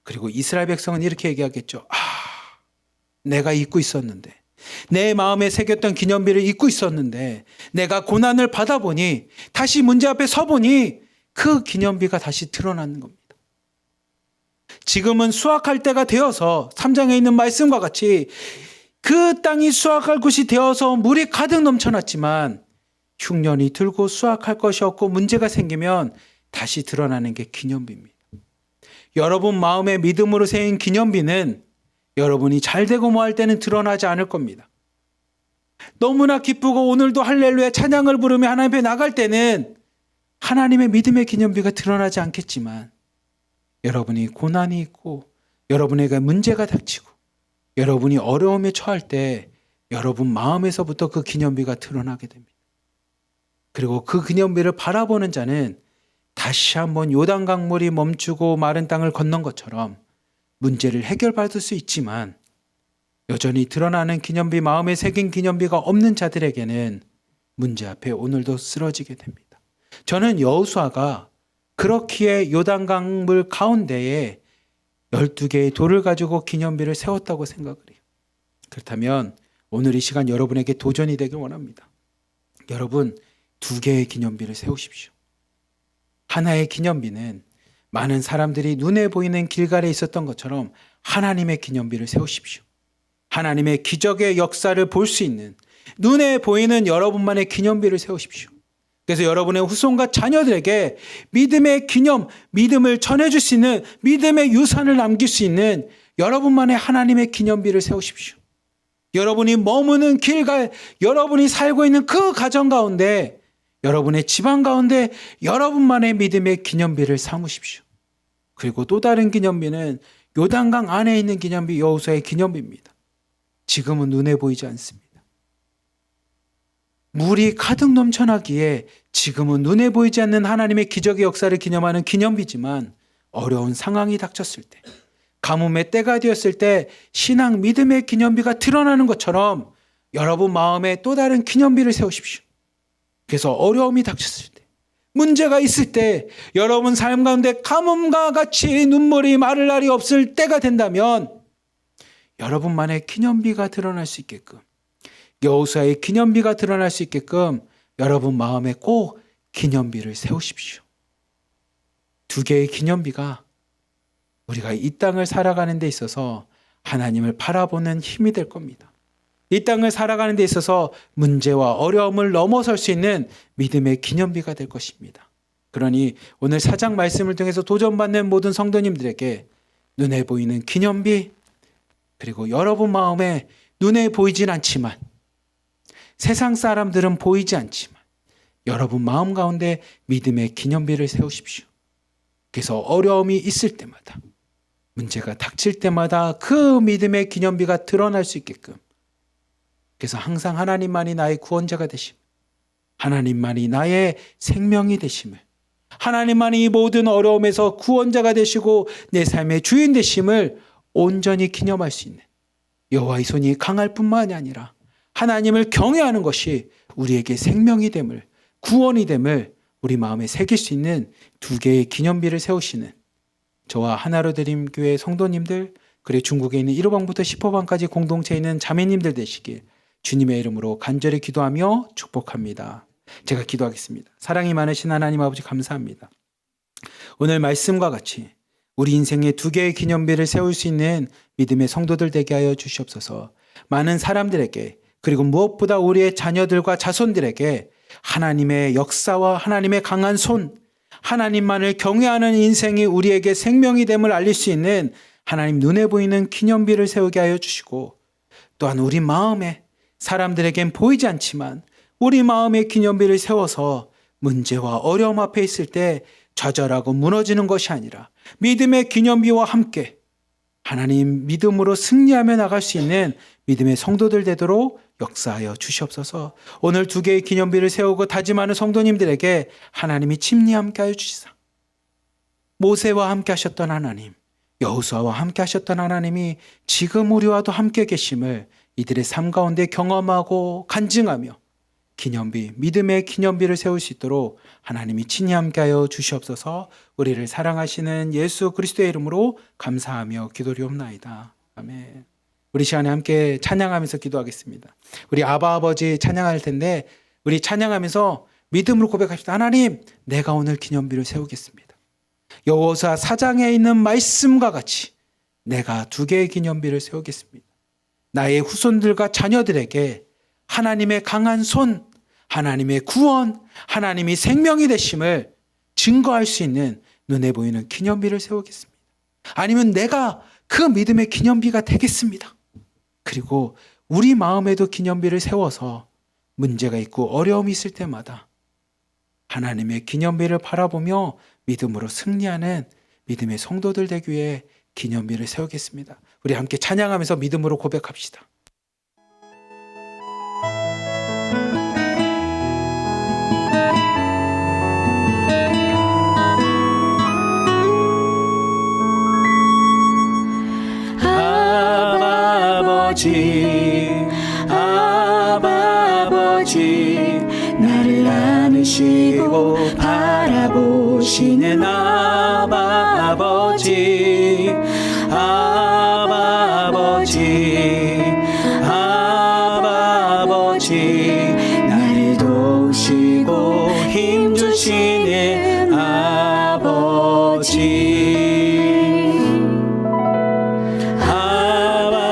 그리고 이스라엘 백성은 이렇게 얘기하겠죠. 내가 잊고 있었는데, 내 마음에 새겼던 기념비를 잊고 있었는데, 내가 고난을 받아보니, 다시 문제 앞에 서보니 그 기념비가 다시 드러나는 겁니다. 지금은 수확할 때가 되어서 3장에 있는 말씀과 같이 그 땅이 수확할 곳이 되어서 물이 가득 넘쳐났지만 흉년이 들고 수확할 것이 없고 문제가 생기면 다시 드러나는 게 기념비입니다. 여러분 마음에 믿음으로 세인 기념비는 여러분이 잘되고 뭐할 때는 드러나지 않을 겁니다. 너무나 기쁘고 오늘도 할렐루야 찬양을 부르며 하나님 앞에 나갈 때는 하나님의 믿음의 기념비가 드러나지 않겠지만, 여러분이 고난이 있고 여러분에게 문제가 닥치고 여러분이 어려움에 처할 때 여러분 마음에서부터 그 기념비가 드러나게 됩니다. 그리고 그 기념비를 바라보는 자는 다시 한번 요단강 물이 멈추고 마른 땅을 건넌 것처럼 문제를 해결받을 수 있지만, 여전히 드러나는 기념비, 마음에 새긴 기념비가 없는 자들에게는 문제 앞에 오늘도 쓰러지게 됩니다. 저는 여호수아가 그렇기에 요단강 물 가운데에 12개의 돌을 가지고 기념비를 세웠다고 생각을 해요. 그렇다면 오늘 이 시간 여러분에게 도전이 되길 원합니다. 여러분 2개의 기념비를 세우십시오. 하나의 기념비는 많은 사람들이 눈에 보이는 길갈에 있었던 것처럼 하나님의 기념비를 세우십시오. 하나님의 기적의 역사를 볼 수 있는 눈에 보이는 여러분만의 기념비를 세우십시오. 그래서 여러분의 후손과 자녀들에게 믿음의 기념, 믿음을 전해줄 수 있는 믿음의 유산을 남길 수 있는 여러분만의 하나님의 기념비를 세우십시오. 여러분이 머무는 길갈, 여러분이 살고 있는 그 가정 가운데, 여러분의 집안 가운데 여러분만의 믿음의 기념비를 삼으십시오. 그리고 또 다른 기념비는 요단강 안에 있는 기념비, 여호수아의 기념비입니다. 지금은 눈에 보이지 않습니다. 물이 가득 넘쳐나기에 지금은 눈에 보이지 않는 하나님의 기적의 역사를 기념하는 기념비지만, 어려운 상황이 닥쳤을 때, 가뭄의 때가 되었을 때 신앙 믿음의 기념비가 드러나는 것처럼 여러분 마음에 또 다른 기념비를 세우십시오. 그래서 어려움이 닥쳤을 때, 문제가 있을 때, 여러분 삶 가운데 가뭄과 같이 눈물이 마를 날이 없을 때가 된다면 여러분만의 기념비가 드러날 수 있게끔, 여호수아의 기념비가 드러날 수 있게끔 여러분 마음에 꼭 기념비를 세우십시오. 2개의 기념비가 우리가 이 땅을 살아가는 데 있어서 하나님을 바라보는 힘이 될 겁니다. 이 땅을 살아가는 데 있어서 문제와 어려움을 넘어설 수 있는 믿음의 기념비가 될 것입니다. 그러니 오늘 4장 말씀을 통해서 도전받는 모든 성도님들에게 눈에 보이는 기념비, 그리고 여러분 마음에 눈에 보이진 않지만, 세상 사람들은 보이지 않지만 여러분 마음 가운데 믿음의 기념비를 세우십시오. 그래서 어려움이 있을 때마다, 문제가 닥칠 때마다 그 믿음의 기념비가 드러날 수 있게끔, 그래서 항상 하나님만이 나의 구원자가 되심, 하나님만이 나의 생명이 되심을, 하나님만이 이 모든 어려움에서 구원자가 되시고 내 삶의 주인 되심을 온전히 기념할 수 있는, 여호와의 손이 강할 뿐만이 아니라 하나님을 경외하는 것이 우리에게 생명이 됨을, 구원이 됨을 우리 마음에 새길 수 있는 2개의 기념비를 세우시는 저와 하나로 드림 교회 성도님들, 그리고 중국에 있는 1호방부터 10호방까지 공동체에 있는 자매님들 되시길 주님의 이름으로 간절히 기도하며 축복합니다. 제가 기도하겠습니다. 사랑이 많으신 하나님 아버지 감사합니다. 오늘 말씀과 같이 우리 인생에 2개의 기념비를 세울 수 있는 믿음의 성도들 되게 하여 주시옵소서. 많은 사람들에게, 그리고 무엇보다 우리의 자녀들과 자손들에게 하나님의 역사와 하나님의 강한 손, 하나님만을 경외하는 인생이 우리에게 생명이 됨을 알릴 수 있는 하나님 눈에 보이는 기념비를 세우게 하여 주시고, 또한 우리 마음에 사람들에겐 보이지 않지만 우리 마음의 기념비를 세워서 문제와 어려움 앞에 있을 때 좌절하고 무너지는 것이 아니라 믿음의 기념비와 함께 하나님 믿음으로 승리하며 나갈 수 있는 믿음의 성도들 되도록 역사하여 주시옵소서. 오늘 2개의 기념비를 세우고 다짐하는 성도님들에게 하나님이 침례 함께 하여 주시사, 모세와 함께 하셨던 하나님, 여호수아와 함께 하셨던 하나님이 지금 우리와도 함께 계심을 이들의 삶 가운데 경험하고 간증하며 기념비, 믿음의 기념비를 세울 수 있도록 하나님이 친히 함께하여 주시옵소서. 우리를 사랑하시는 예수 그리스도의 이름으로 감사하며 기도리옵나이다. 아멘. 우리 시간에 함께 찬양하면서 기도하겠습니다. 우리 아바 아버지 찬양할 텐데 우리 찬양하면서 믿음으로 고백합시다. 하나님, 내가 오늘 기념비를 세우겠습니다. 여호수아 4장에 있는 말씀과 같이 내가 2개의 기념비를 세우겠습니다. 나의 후손들과 자녀들에게 하나님의 강한 손, 하나님의 구원, 하나님이 생명이 되심을 증거할 수 있는 눈에 보이는 기념비를 세우겠습니다. 아니면 내가 그 믿음의 기념비가 되겠습니다. 그리고 우리 마음에도 기념비를 세워서 문제가 있고 어려움이 있을 때마다 하나님의 기념비를 바라보며 믿음으로 승리하는 믿음의 성도들 되기 위해 기념비를 세우겠습니다. 우리 함께 찬양하면서 믿음으로 고백합시다. 아바 아버지, 나를 안으시고 바라보시는 아바 아버지, 아바 아버지, 아바 아버지, 나를 도우시고 힘주시는 아버지, 아바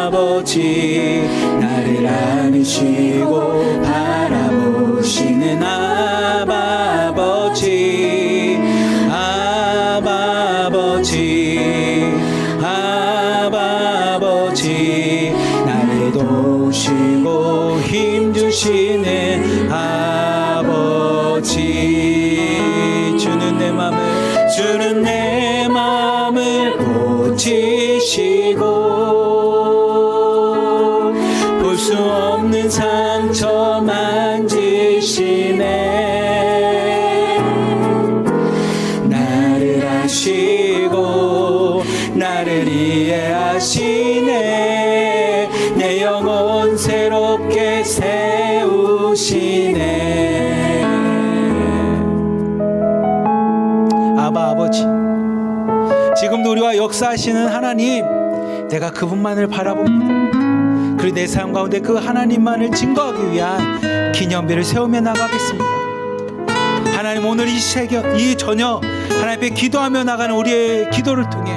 아버지, 나를 안으시고 바라보시는 아바 아버지, 아바 아버지, 아바 아버지, 나를 도우시고 힘주시는 아버지. 주는 내 맘을 고치시고 볼 수 없는 상처 만지시네. 나를 아시고 나를 이해하시네. 내 영혼 새롭게 세우시네. 아바 아버지, 지금도 우리와 역사하시는 하나님, 내가 그분만을 바라봅니다. 그리고 내 삶 가운데 그 하나님만을 증거하기 위한 기념비를 세우며 나가겠습니다. 하나님, 오늘 이 저녁 하나님 앞에 기도하며 나가는 우리의 기도를 통해,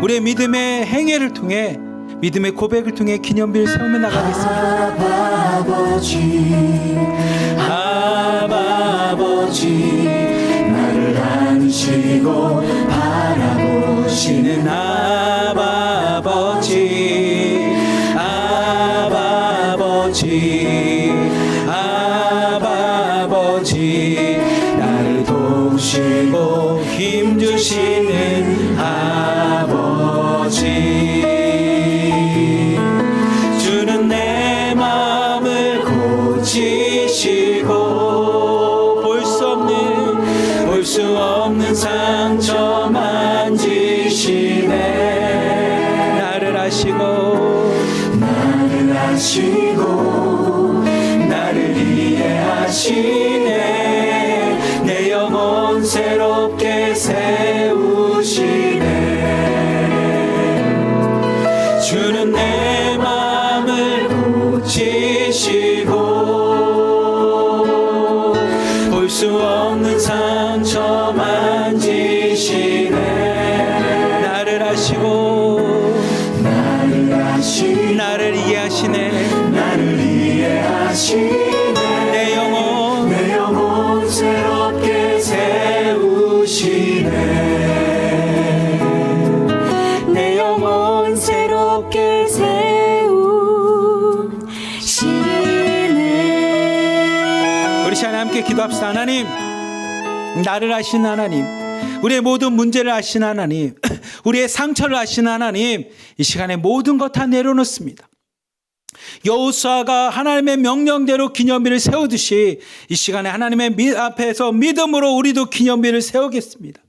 우리의 믿음의 행위를 통해, 믿음의 고백을 통해 기념비를 세우며 나가겠습니다. 아바 아버지, 아바 아버지, 나를 안으시고 바라보시는 아바 아버지, 아바 아버지, 아바 아버지, 나를 도우시고 힘주시는 아버지. 주는 내 마음을 고치시고 볼 수 없는 상처 만지시네. 나를 아시고 나를 하시네. 내 영혼 새롭게 세우시네. 주는 내 마음을 고치시고 볼 수 없는 상처 만지시네. 나를 아시고 나를 이해하시네. 나를 이해하시네. 내 영혼 새롭게 세우시네. 내 영혼 새롭게 세우시네. 우리 시간에 함께 기도합시다. 하나님, 나를 아시는 하나님, 우리의 모든 문제를 아시는 하나님, 우리의 상처를 아시는 하나님, 이 시간에 모든 것 다 내려놓습니다. 여호수아가 하나님의 명령대로 기념비를 세우듯이 이 시간에 하나님의 앞에서 믿음으로 우리도 기념비를 세우겠습니다.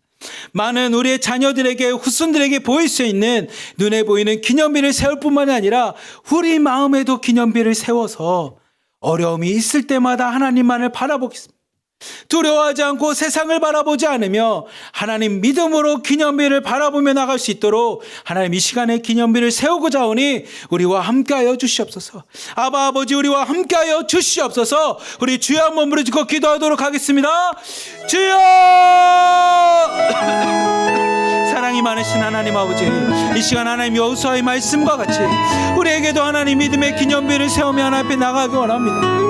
많은 우리의 자녀들에게, 후손들에게 보일 수 있는, 눈에 보이는 기념비를 세울 뿐만이 아니라 우리 마음에도 기념비를 세워서 어려움이 있을 때마다 하나님만을 바라보겠습니다. 두려워하지 않고 세상을 바라보지 않으며 하나님 믿음으로 기념비를 바라보며 나갈 수 있도록 하나님 이 시간에 기념비를 세우고자 하오니 우리와 함께하여 주시옵소서. 아바 아버지, 우리와 함께하여 주시옵소서. 우리 주여 한번 부르짖고 기도하도록 하겠습니다. 주여! 사랑이 많으신 하나님 아버지, 이 시간 하나님 여호수아의 말씀과 같이 우리에게도 하나님 믿음의 기념비를 세우며 하나님 앞에 나가기 원합니다.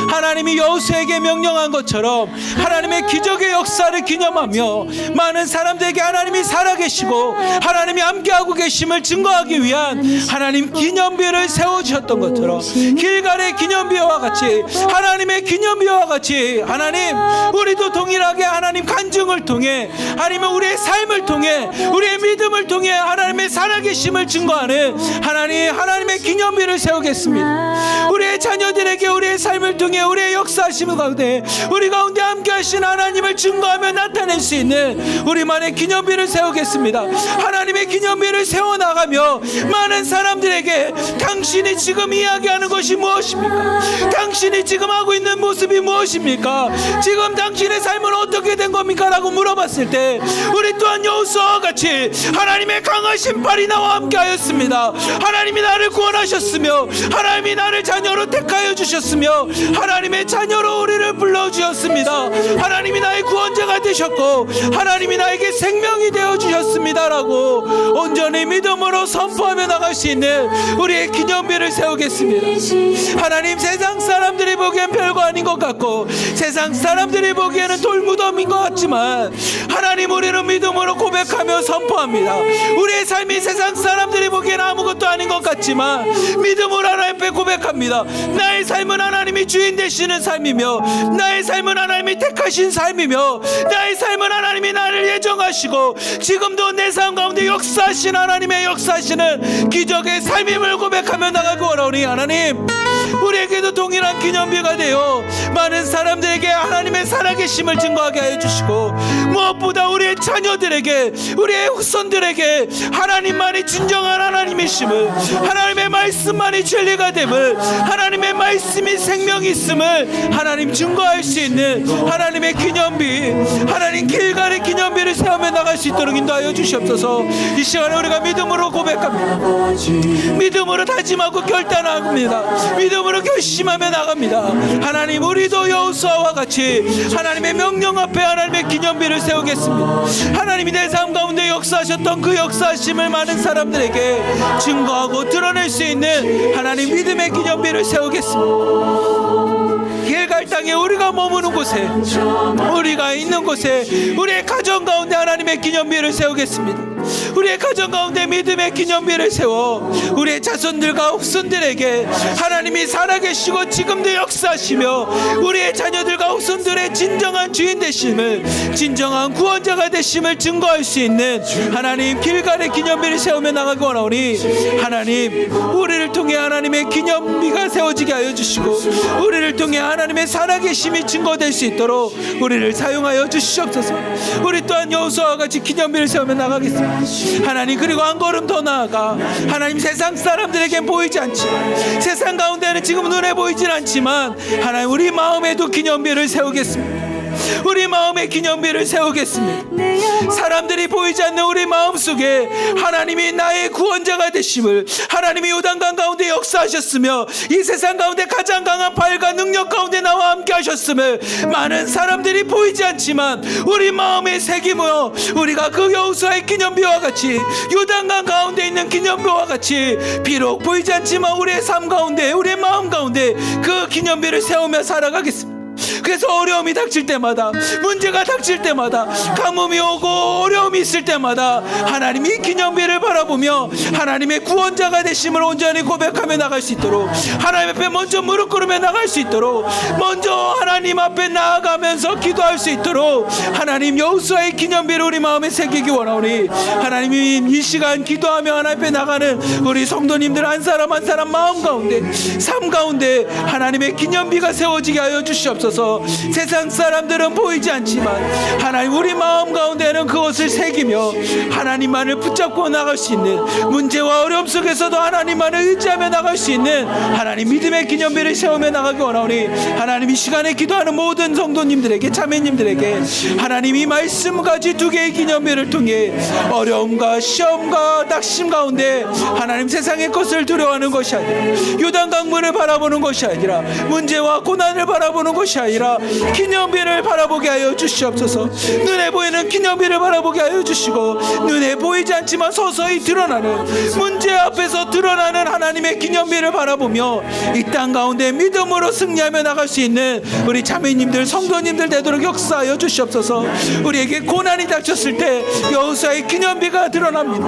하나님이 여호수아에게 명령한 것처럼 하나님의 기적의 역사를 기념하며 많은 사람들에게 하나님이 살아계시고 하나님이 함께하고 계심을 증거하기 위한 하나님 기념비를 세워주셨던 것처럼 길갈의 기념비와 같이, 하나님의 기념비와 같이 하나님 우리도 동일하게 하나님 간증을 통해, 아니면 우리의 삶을 통해, 우리의 믿음을 통해 하나님의 살아계심을 증거하는 하나님의 기념비를 세우겠습니다. 우리의 자녀들에게 우리의 삶을 통해 우리의 역사하심을 가운데 우리 가운데 함께 하신 하나님을 증거하며 나타낼 수 있는 우리만의 기념비를 세우겠습니다. 하나님의 기념비를 세워나가며 많은 사람들에게 당신이 지금 이야기하는 것이 무엇입니까? 당신이 지금 하고 있는 모습이 무엇입니까? 지금 당신의 삶은 어떻게 된 겁니까? 라고 물어봤을 때 우리 또한 여호수아와 같이 하나님의 강하신 팔이 나와 함께 하였습니다. 하나님이 나를 구원하셨으며 하나님이 나를 자녀로 택하여 주셨으며 하나님의 자녀로 우리를 불러주셨습니다. 하나님이 나의 구원자가 되셨고 하나님이 나에게 생명이 되어주셨습니다라고 온전히 믿음으로 선포하며 나갈 수 있는 우리의 기념비를 세우겠습니다. 하나님, 세상 사람들이 보기엔 별거 아닌 것 같고 세상 사람들이 보기에는 돌무덤인 것 같지만 하나님, 우리는 믿음으로 고백하며 선포합니다. 우리의 삶이 세상 사람들이 보기엔 아무것도 아닌 것 같지만 믿음으로 하나님 앞에 고백합니다. 나의 삶은 하나님이 주인 되시는 삶이며 나의 삶은 하나님이 택하신 삶이며 나의 삶은 하나님이 나를 예정하시고 지금도 내 삶 가운데 역사하신 하나님의 역사하시는 기적의 삶임을 고백하며 나가기 원하오니 하나님, 우리에게도 동일한 기념비가 되어 많은 사람들에게 하나님의 살아계심을 증거하게 하여 주시고 무엇보다 우리의 자녀들에게, 우리의 후손들에게 하나님만이 진정한 하나님이심을, 하나님의 말씀만이 진리가 됨을, 하나님의 말씀이 생명이 있음을 하나님 증거할 수 있는 하나님의 기념비, 하나님 길갈의 기념비를 세우며 나갈 수 있도록 인도하여 주시옵소서. 이 시간에 우리가 믿음으로 고백합니다. 믿음으로 다짐하고 결단합니다. 믿음으로 결심하며 나갑니다. 하나님, 우리도 여호수아와 같이 하나님의 명령 앞에 하나님의 기념비를 세우겠습니다. 하나님이 내 삶 가운데 역사하셨던 그 역사하심을 많은 사람들에게 증거하고 드러낼 수 있는 하나님 믿음의 기념비를 세우겠습니다. 길갈 땅에 우리가 머무는 곳에, 우리가 있는 곳에 우리의 가정 가운데 하나님의 기념비를 세우겠습니다. 우리의 가정 가운데 믿음의 기념비를 세워 우리의 자손들과 후손들에게 하나님이 살아계시고 지금도 역사하시며 우리의 자녀들과 후손들의 진정한 주인 되심을, 진정한 구원자가 되심을 증거할 수 있는 하나님 길갈의 기념비를 세우며 나가기 원하오니 하나님, 우리를 통해 하나님의 기념비가 세워지게 하여 주시고 우리를 통해 하나님의 살아계심이 증거될 수 있도록 우리를 사용하여 주시옵소서. 우리 또한 여호수아와 같이 기념비를 세우며 나가겠습니다. 하나님, 그리고 한 걸음 더 나아가 하나님, 세상 사람들에겐 보이지 않지만, 세상 가운데는 지금 눈에 보이진 않지만, 하나님 우리 마음에도 기념비를 세우겠습니다. 우리 마음에 기념비를 세우겠습니다. 사람들이 보이지 않는 우리 마음속에 하나님이 나의 구원자가 되심을, 하나님이 요단강 가운데 역사하셨으며 이 세상 가운데 가장 강한 발과 능력 가운데 나와 함께 하셨음을 많은 사람들이 보이지 않지만 우리 마음에 새기며, 우리가 그 여호수아의 기념비와 같이, 요단강 가운데 있는 기념비와 같이, 비록 보이지 않지만 우리의 삶 가운데, 우리의 마음 가운데 그 기념비를 세우며 살아가겠습니다. 그래서 어려움이 닥칠 때마다, 문제가 닥칠 때마다, 가뭄이 오고 어려움이 있을 때마다 하나님이 기념비를 바라보며 하나님의 구원자가 되심을 온전히 고백하며 나갈 수 있도록, 하나님 앞에 먼저 무릎 꿇으며 나갈 수 있도록, 먼저 하나님 앞에 나아가면서 기도할 수 있도록 하나님 여호수아의 기념비를 우리 마음에 새기기 원하오니, 하나님이 이 시간 기도하며 하나님 앞에 나가는 우리 성도님들 한 사람 한 사람 마음 가운데, 삶 가운데 하나님의 기념비가 세워지게 하여 주시옵소서. 세상 사람들은 보이지 않지만 하나님 우리 마음 가운데는 그것을 새기며 하나님만을 붙잡고 나갈 수 있는, 문제와 어려움 속에서도 하나님만을 의지하며 나갈 수 있는 하나님 믿음의 기념비를 세우며 나가기 원하오니, 하나님 이 시간에 기도하는 모든 성도님들에게, 자매님들에게 하나님 이 말씀까지 두 개의 기념비를 통해 어려움과 시험과 낙심 가운데 하나님 세상의 것을 두려워하는 것이 아니라, 요단강물을 바라보는 것이 아니라, 문제와 고난을 바라보는 것이 아니라 기념비를 바라보게 하여 주시옵소서. 눈에 보이는 기념비를 바라보게 하여 주시고, 눈에 보이지 않지만 서서히 드러나는, 문제 앞에서 드러나는 하나님의 기념비를 바라보며 이 땅 가운데 믿음으로 승리하며 나갈 수 있는 우리 자매님들, 성도님들 되도록 역사하여 주시옵소서. 우리에게 고난이 닥쳤을 때 여호수아의 기념비가 드러납니다.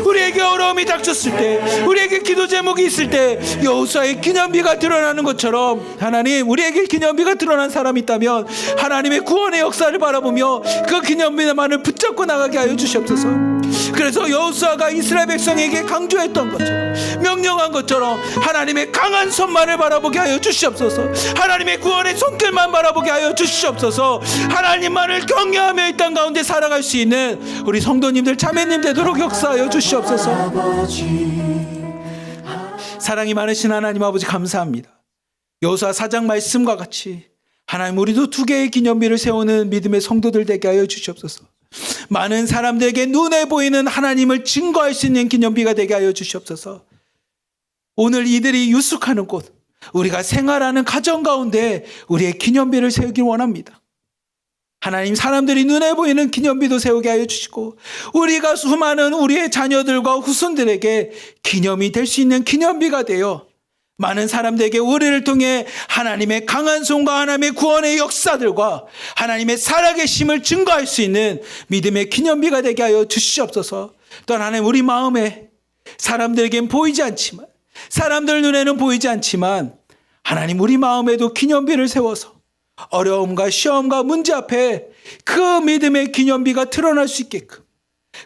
우리에게 어려움이 닥쳤을 때, 우리에게 기도 제목이 있을 때 여호수아의 기념비가 드러나는 것처럼, 하나님 우리에게 기념비가 드러난 사람이 있다면 하나님의 구원의 역사를 바라보며 그 기념비만을 붙잡고 나가게 하여 주시옵소서. 그래서 여호수아가 이스라엘 백성에게 강조했던 것처럼, 명령한 것처럼 하나님의 강한 손만을 바라보게 하여 주시옵소서. 하나님의 구원의 손길만 바라보게 하여 주시옵소서. 하나님만을 경외하며 이 땅 가운데 살아갈 수 있는 우리 성도님들, 자매님 되도록 역사하여 주시옵소서. 사랑이 많으신 하나님 아버지, 감사합니다. 여호수아 4장 말씀과 같이 하나님 우리도 두 개의 기념비를 세우는 믿음의 성도들 되게 하여 주시옵소서. 많은 사람들에게 눈에 보이는 하나님을 증거할 수 있는 기념비가 되게 하여 주시옵소서. 오늘 이들이 유숙하는 곳, 우리가 생활하는 가정 가운데 우리의 기념비를 세우길 원합니다. 하나님, 사람들이 눈에 보이는 기념비도 세우게 하여 주시고, 우리가 수많은 우리의 자녀들과 후손들에게 기념이 될 수 있는 기념비가 되어 많은 사람들에게 우리를 통해 하나님의 강한 손과 하나님의 구원의 역사들과 하나님의 살아계심을 증거할 수 있는 믿음의 기념비가 되게 하여 주시옵소서. 또 하나님, 우리 마음에 사람들에겐 보이지 않지만, 사람들 눈에는 보이지 않지만 하나님 우리 마음에도 기념비를 세워서 어려움과 시험과 문제 앞에 그 믿음의 기념비가 드러날 수 있게끔,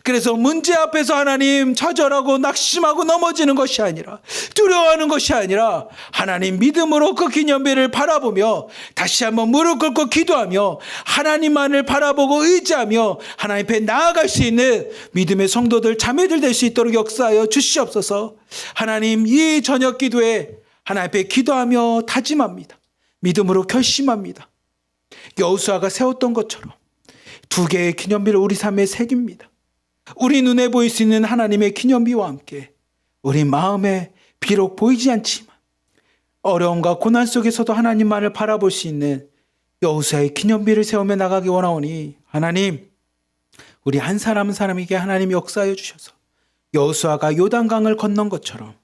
그래서 문제 앞에서 하나님 좌절하고 낙심하고 넘어지는 것이 아니라, 두려워하는 것이 아니라 하나님 믿음으로 그 기념비를 바라보며 다시 한번 무릎 꿇고 기도하며 하나님만을 바라보고 의지하며 하나님 앞에 나아갈 수 있는 믿음의 성도들, 자매들 될 수 있도록 역사하여 주시옵소서. 하나님, 이 저녁 기도에 하나님 앞에 기도하며 다짐합니다. 믿음으로 결심합니다. 여호수아가 세웠던 것처럼 두 개의 기념비를 우리 삶에 새깁니다. 우리 눈에 보일 수 있는 하나님의 기념비와 함께 우리 마음에 비록 보이지 않지만 어려움과 고난 속에서도 하나님만을 바라볼 수 있는 여호수아의 기념비를 세우며 나가기 원하오니, 하나님 우리 한 사람 한 사람에게 하나님 역사하여 주셔서 여호수아가 요단강을 건넌 것처럼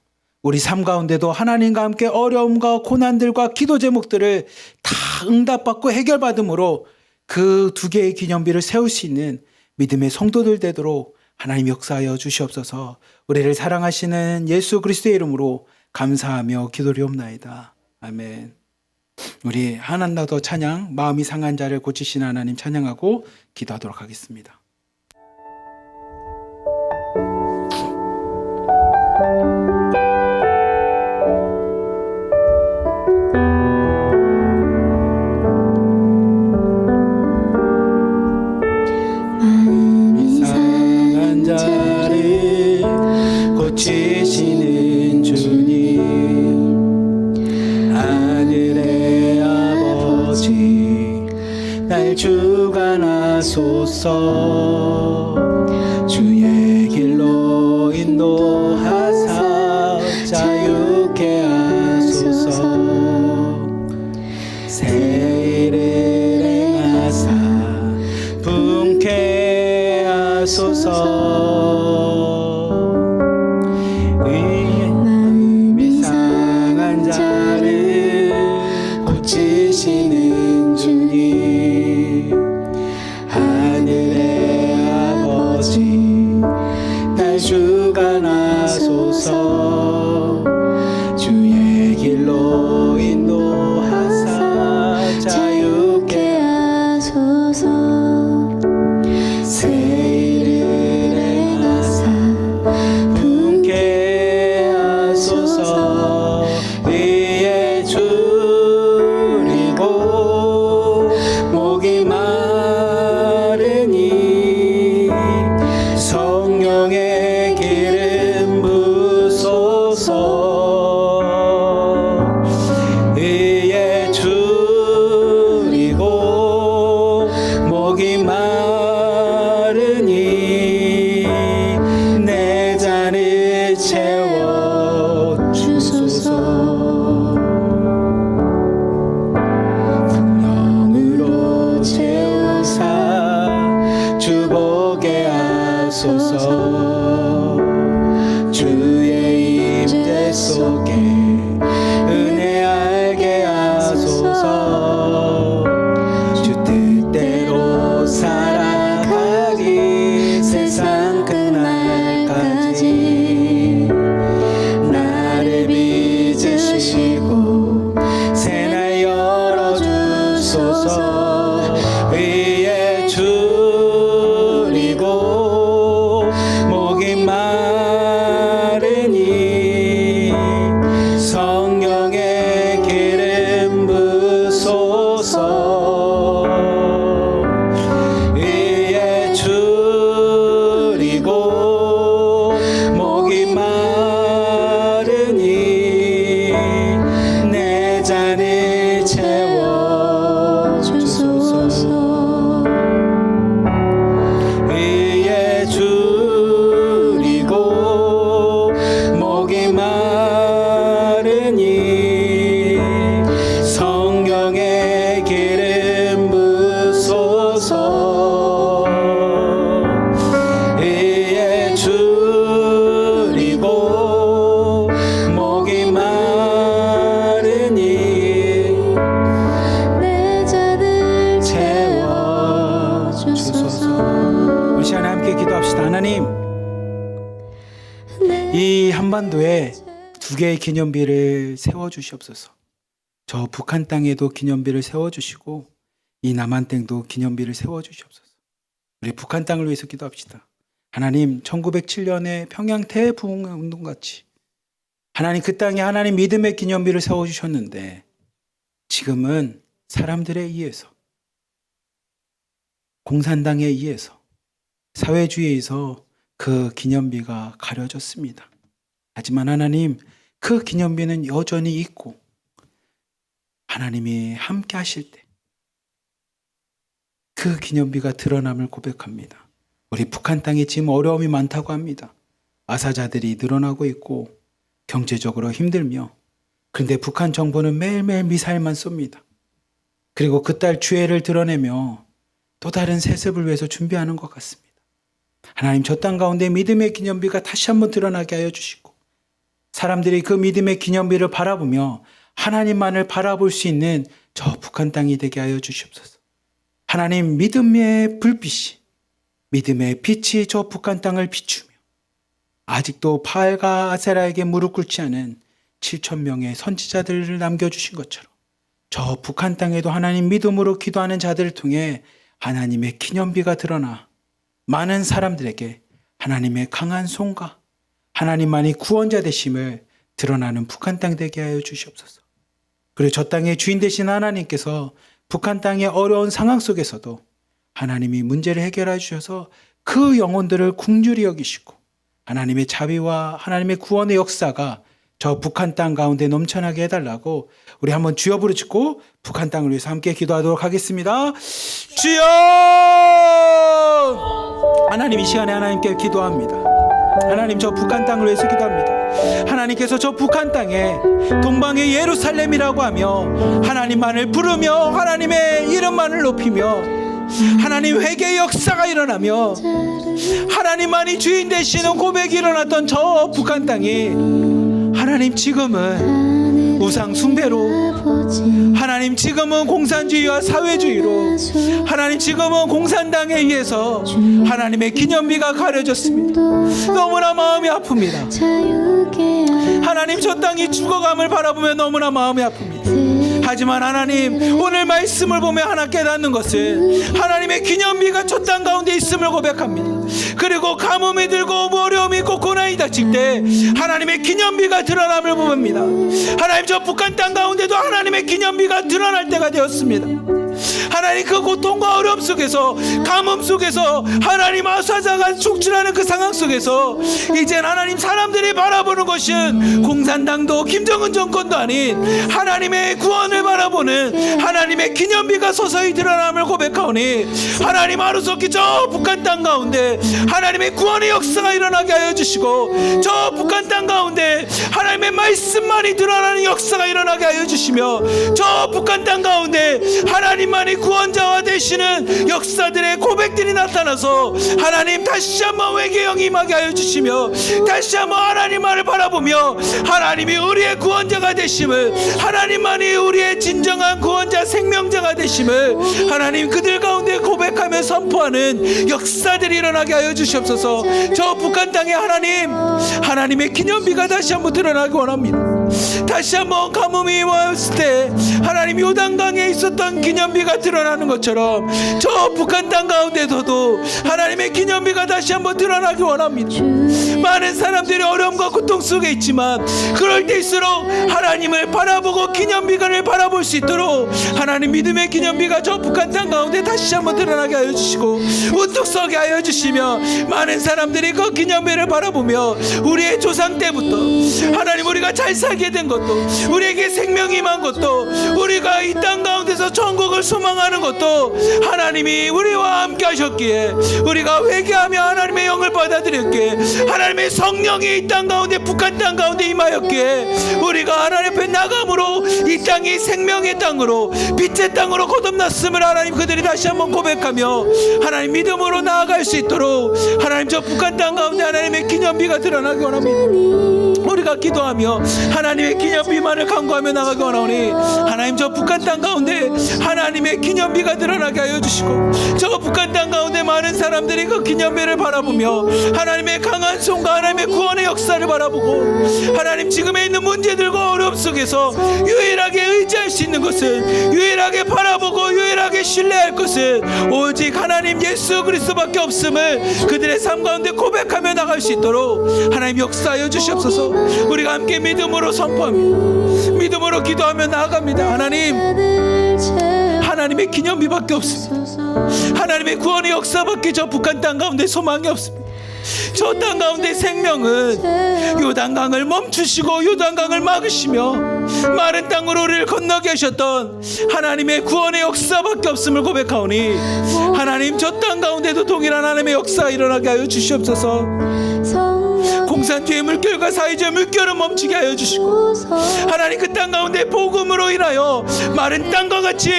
우리 삶 가운데도 하나님과 함께 어려움과 고난들과 기도 제목들을 다 응답받고 해결받음으로 그 두 개의 기념비를 세울 수 있는 믿음의 성도들 되도록 하나님 역사하여 주시옵소서. 우리를 사랑하시는 예수 그리스도의 이름으로 감사하며 기도리옵나이다. 아멘. 우리 하나님 더 찬양, 마음이 상한 자를 고치시는 하나님 찬양하고 기도하도록 하겠습니다. 마음이 상한 자 고치시는 주님, 하늘의 아버지 날 주관하소서. 주의 길로 인도하사 자유케 하소서. 새 일을 행하사 분케 하소서. 마음이 상한 자를 고치시는 주님, 하늘의 아버지 날 주관하소서. 주의 길로 인도하사 자유케 하소서. 새 일을 행하사 분케 하소서. 위에 줄이고 목이 마르니 성령의 기름 부소서. 위에 줄이고 목이 마르니 내 잔을 채워 주소서. 성령으로 채우사 주보게 하소서. 주의 임재 속에 은혜 알게 하소서. 주 뜻대로 살아가기 세상 끝날까지 나를 빚으시고 새날 열어주소서. 위에 줄이고 목이 마르니 성령의 기름 부소서. 위에 줄이고 목이 마르니 내 잔을 채워 주소서. 위에 줄이고 목이 마르니 성령의 기름 부소서. 위에 줄이고 목이 마르니 내 잔을 채워 주소서. 우리 시간에 함께 기도합시다. 하나님, 이 한반도에 두 개의 기념비를 세워주시옵소서. 저 북한 땅에도 기념비를 세워주시고 이 남한 땅도 기념비를 세워주시옵소서. 우리 북한 땅을 위해서 기도합시다. 하나님, 1907년에 평양 대부흥운동같이 하나님 그 땅에 하나님 믿음의 기념비를 세워주셨는데 지금은 사람들에 의해서, 공산당에 의해서, 사회주의에서 그 기념비가 가려졌습니다. 하지만 하나님, 그 기념비는 여전히 있고 하나님이 함께 하실 때 그 기념비가 드러남을 고백합니다. 우리 북한 땅에 지금 어려움이 많다고 합니다. 아사자들이 늘어나고 있고 경제적으로 힘들며, 그런데 북한 정부는 매일매일 미사일만 쏩니다. 그리고 그 딸 주애를 드러내며 또 다른 세습을 위해서 준비하는 것 같습니다. 하나님, 저 땅 가운데 믿음의 기념비가 다시 한번 드러나게 하여 주시고 사람들이 그 믿음의 기념비를 바라보며 하나님만을 바라볼 수 있는 저 북한 땅이 되게 하여 주시옵소서. 하나님, 믿음의 불빛이, 믿음의 빛이 저 북한 땅을 비추며 아직도 바알과 아세라에게 무릎 꿇지 않은 7,000명의 선지자들을 남겨주신 것처럼 저 북한 땅에도 하나님 믿음으로 기도하는 자들을 통해 하나님의 기념비가 드러나 많은 사람들에게 하나님의 강한 손과 하나님만이 구원자 되심을 드러나는 북한 땅 되게 하여 주시옵소서. 그리고 저 땅의 주인 되신 하나님께서 북한 땅의 어려운 상황 속에서도 하나님이 문제를 해결해 주셔서 그 영혼들을 긍휼히 여기시고 하나님의 자비와 하나님의 구원의 역사가 저 북한 땅 가운데 넘쳐나게 해달라고 우리 한번 주여 부르짖고 북한 땅을 위해서 함께 기도하도록 하겠습니다. 주여! 하나님, 이 시간에 하나님께 기도합니다. 하나님, 저 북한 땅을 위해서 기도합니다. 하나님께서 저 북한 땅에 동방의 예루살렘이라고 하며 하나님만을 부르며 하나님의 이름만을 높이며 하나님 회개의 역사가 일어나며 하나님만이 주인 되시는 고백이 일어났던 저 북한 땅이 하나님 지금은 우상 숭배로, 하나님 지금은 공산주의와 사회주의로, 하나님 지금은 공산당에 의해서 하나님의 기념비가 가려졌습니다. 너무나 마음이 아픕니다. 하나님, 저 땅이 죽어감을 바라보며 너무나 마음이 아픕니다. 하지만 하나님, 오늘 말씀을 보며 하나 깨닫는 것은 하나님의 기념비가 저 땅 가운데 있음을 고백합니다. 그리고 가뭄이 들고 어려움이 있고 고난이 닥칠 때 하나님의 기념비가 드러남을 봅니다. 하나님, 저 북한 땅 가운데도 하나님의 기념비가 드러날 때가 되었습니다. 하나님, 그 고통과 어려움 속에서, 가뭄 속에서, 하나님 아사자가 축출하는 그 상황 속에서 이젠 하나님 사람들이 바라보는 것은 공산당도 김정은 정권도 아닌 하나님의 구원을 바라보는 하나님의 기념비가 서서히 드러남을 고백하오니 하나님, 하루속히 저 북한 땅 가운데 하나님의 구원의 역사가 일어나게 하여 주시고 저 북한 땅 가운데 하나님의 말씀만이 드러나는 역사가 일어나게 하여 주시며 저 북한 땅 가운데 하나님만이 구원자와 되시는 역사들의 고백들이 나타나서 하나님 다시 한번 회개의 영이 임하게 하여 주시며 다시 한번 하나님만을 바라보며 하나님이 우리의 구원자가 되심을, 하나님만이 우리의 진정한 구원자 생명자가 되심을 하나님 그들 가운데 고백하며 선포하는 역사들이 일어나게 하여 주시옵소서. 저 북한 땅에 하나님의 기념비가 다시 한번 드러나기 원합니다. 다시 한번 가뭄이 왔을 때 하나님 요단강에 있었던 기념비가 드러나는 것처럼 저 북한 땅 가운데서도 하나님의 기념비가 다시 한번 드러나기 원합니다. 많은 사람들이 어려움과 고통 속에 있지만 그럴 때일수록 하나님을 바라보고 기념비를 바라볼 수 있도록 하나님 믿음의 기념비가 저 북한 땅 가운데 다시 한번 드러나게 하여 주시고 우뚝 서게 하여 주시며 많은 사람들이 그 기념비를 바라보며 우리의 조상 때부터 하나님 우리가 잘 살게 된 것도, 우리에게 생명이 임한 것도, 우리가 이 땅 가운데서 천국을 소망하는 것도 하나님이 우리와 함께 하셨기에 우리가 회개하며 하나님의 영을 받아들였기에 하나님의 성령이 이 땅 가운데 북한 땅 가운데 임하였기에 우리가 하나님 앞에 나감으로 이 땅이 생명의 땅으로 빛의 땅으로 거듭났음을 하나님 그들이 다시 한번 고백하며 하나님 믿음으로 나아갈 수 있도록 하나님 저 북한 땅 가운데 하나님의 기념비가 드러나기 원합니다. 우리가 기도하며 하나님의 기념비만을 간구하며 나가기 원하오니 하나님 저 북한 땅 가운데 하나님의 기념비가 드러나게 하여 주시고 저 북한 땅 가운데 많은 사람들이 그 기념비를 바라보며 하나님의 강한 손과 하나님의 구원의 역사를 바라보고 하나님 지금에 있는 문제들과 어려움 속에서 유일하게 의지할 수 있는 것은, 유일하게 바라보고 유일하게 신뢰할 것은 오직 하나님 예수 그리스도밖에 없음을 그들의 삶 가운데 고백하며 나갈 수 있도록 하나님 역사하여 주시옵소서. 우리가 함께 믿음으로 선포합니다. 믿음으로 기도하며 나아갑니다. 하나님의 기념비밖에 없습니다. 하나님의 구원의 역사밖에 저 북한 땅 가운데 소망이 없습니다. 저 땅 가운데 생명은 요단강을 멈추시고 요단강을 막으시며 마른 땅으로 우리를 건너게 하셨던 하나님의 구원의 역사밖에 없음을 고백하오니 하나님 저 땅 가운데도 동일한 하나님의 역사가 일어나게 하여 주시옵소서. 공산주의 물결과 사회주의 물결을 멈추게 하여 주시고 하나님 그 땅 가운데 복음으로 인하여 마른 땅과 같이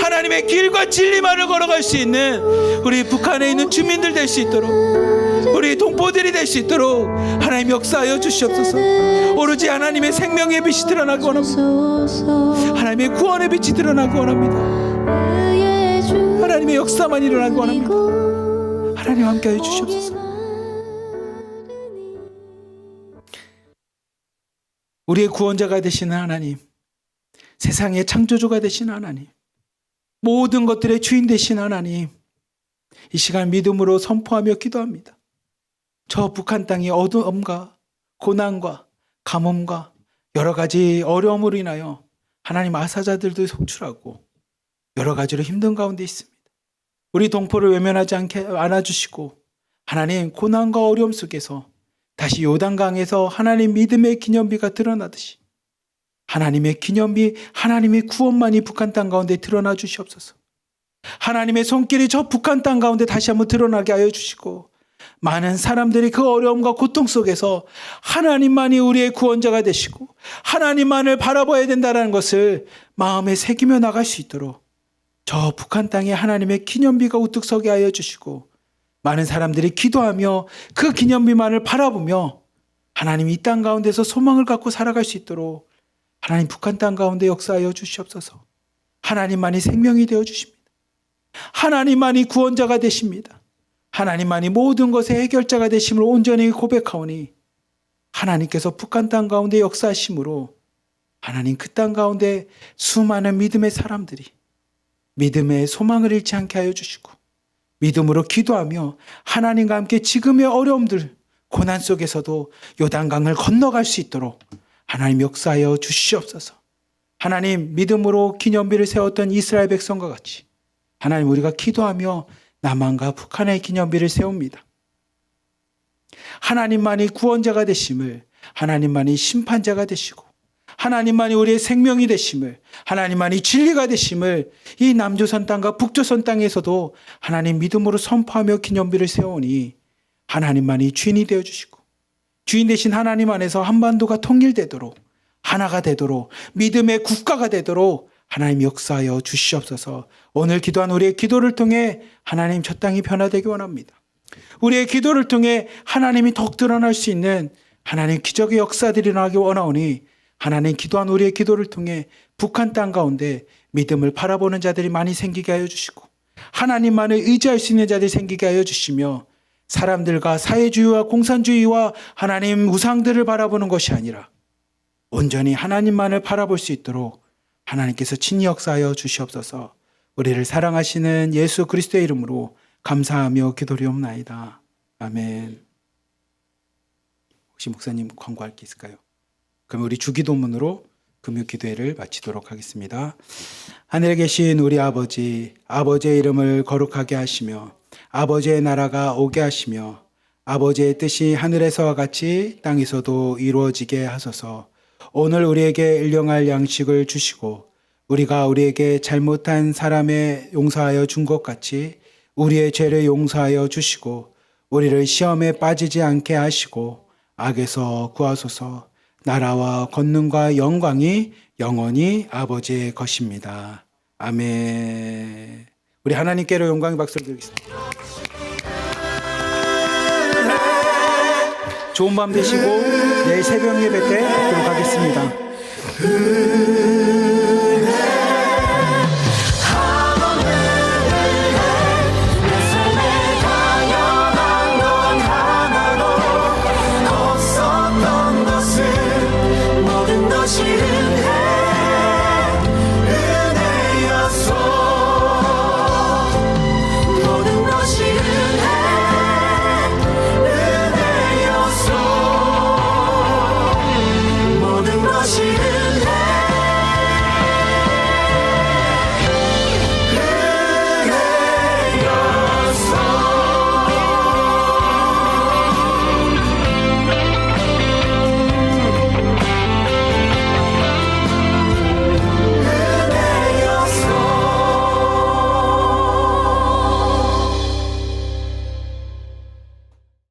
하나님의 길과 진리만을 걸어갈 수 있는 우리 북한에 있는 주민들 될 수 있도록, 우리 동포들이 될 수 있도록 하나님 역사하여 주시옵소서. 오로지 하나님의 생명의 빛이 드러나기 원합니다. 하나님의 구원의 빛이 드러나기 원합니다. 하나님의 역사만 일어나기 원합니다. 하나님 함께하여 주시옵소서. 우리의 구원자가 되시는 하나님, 세상의 창조주가 되시는 하나님, 모든 것들의 주인 되신 하나님, 이 시간 믿음으로 선포하며 기도합니다. 저 북한 땅의 어두움과 고난과 가뭄과 여러 가지 어려움으로 인하여 하나님 아사자들도 속출하고 여러 가지로 힘든 가운데 있습니다. 우리 동포를 외면하지 않게 안아주시고 하나님 고난과 어려움 속에서 다시 요단강에서 하나님 믿음의 기념비가 드러나듯이 하나님의 기념비, 하나님의 구원만이 북한 땅 가운데 드러나 주시옵소서. 하나님의 손길이 저 북한 땅 가운데 다시 한번 드러나게 하여 주시고, 많은 사람들이 그 어려움과 고통 속에서 하나님만이 우리의 구원자가 되시고 하나님만을 바라봐야 된다는 것을 마음에 새기며 나갈 수 있도록 저 북한 땅에 하나님의 기념비가 우뚝 서게 하여 주시고, 많은 사람들이 기도하며 그 기념비만을 바라보며 하나님 이 땅 가운데서 소망을 갖고 살아갈 수 있도록 하나님 북한 땅 가운데 역사하여 주시옵소서. 하나님만이 생명이 되어 주십니다. 하나님만이 구원자가 되십니다. 하나님만이 모든 것의 해결자가 되심을 온전히 고백하오니 하나님께서 북한 땅 가운데 역사하심으로 하나님 그 땅 가운데 수많은 믿음의 사람들이 믿음의 소망을 잃지 않게 하여 주시고, 믿음으로 기도하며 하나님과 함께 지금의 어려움들, 고난 속에서도 요단강을 건너갈 수 있도록 하나님 역사하여 주시옵소서. 하나님, 믿음으로 기념비를 세웠던 이스라엘 백성과 같이 하나님, 우리가 기도하며 남한과 북한의 기념비를 세웁니다. 하나님만이 구원자가 되심을, 하나님만이 심판자가 되시고 하나님만이 우리의 생명이 되심을, 하나님만이 진리가 되심을 이 남조선 땅과 북조선 땅에서도 하나님 믿음으로 선포하며 기념비를 세우니 하나님만이 주인이 되어주시고, 주인 되신 하나님 안에서 한반도가 통일되도록, 하나가 되도록, 믿음의 국가가 되도록 하나님 역사하여 주시옵소서. 오늘 기도한 우리의 기도를 통해 하나님 저 땅이 변화되기 원합니다. 우리의 기도를 통해 하나님이 더욱 드러날 수 있는 하나님 기적의 역사들이 일어나기 원하오니 하나님, 기도한 우리의 기도를 통해 북한 땅 가운데 믿음을 바라보는 자들이 많이 생기게 하여 주시고 하나님만을 의지할 수 있는 자들이 생기게 하여 주시며, 사람들과 사회주의와 공산주의와 하나님 우상들을 바라보는 것이 아니라 온전히 하나님만을 바라볼 수 있도록 하나님께서 친히 역사하여 주시옵소서. 우리를 사랑하시는 예수 그리스도의 이름으로 감사하며 기도리옵나이다. 아멘. 혹시 목사님 광고할 게 있을까요? 그럼 우리 주기도문으로 금요 기도회를 마치도록 하겠습니다. 하늘에 계신 우리 아버지, 아버지의 이름을 거룩하게 하시며 아버지의 나라가 오게 하시며 아버지의 뜻이 하늘에서와 같이 땅에서도 이루어지게 하소서. 오늘 우리에게 일용할 양식을 주시고 우리가 우리에게 잘못한 사람의 용서하여 준 것 같이 우리의 죄를 용서하여 주시고 우리를 시험에 빠지지 않게 하시고 악에서 구하소서. 나라와 권능과 영광이 영원히 아버지의 것입니다. 아멘. 우리 하나님께로 영광의 박수를 드리겠습니다. 좋은 밤 되시고 내일 새벽 예배 때 뵙도록 하겠습니다.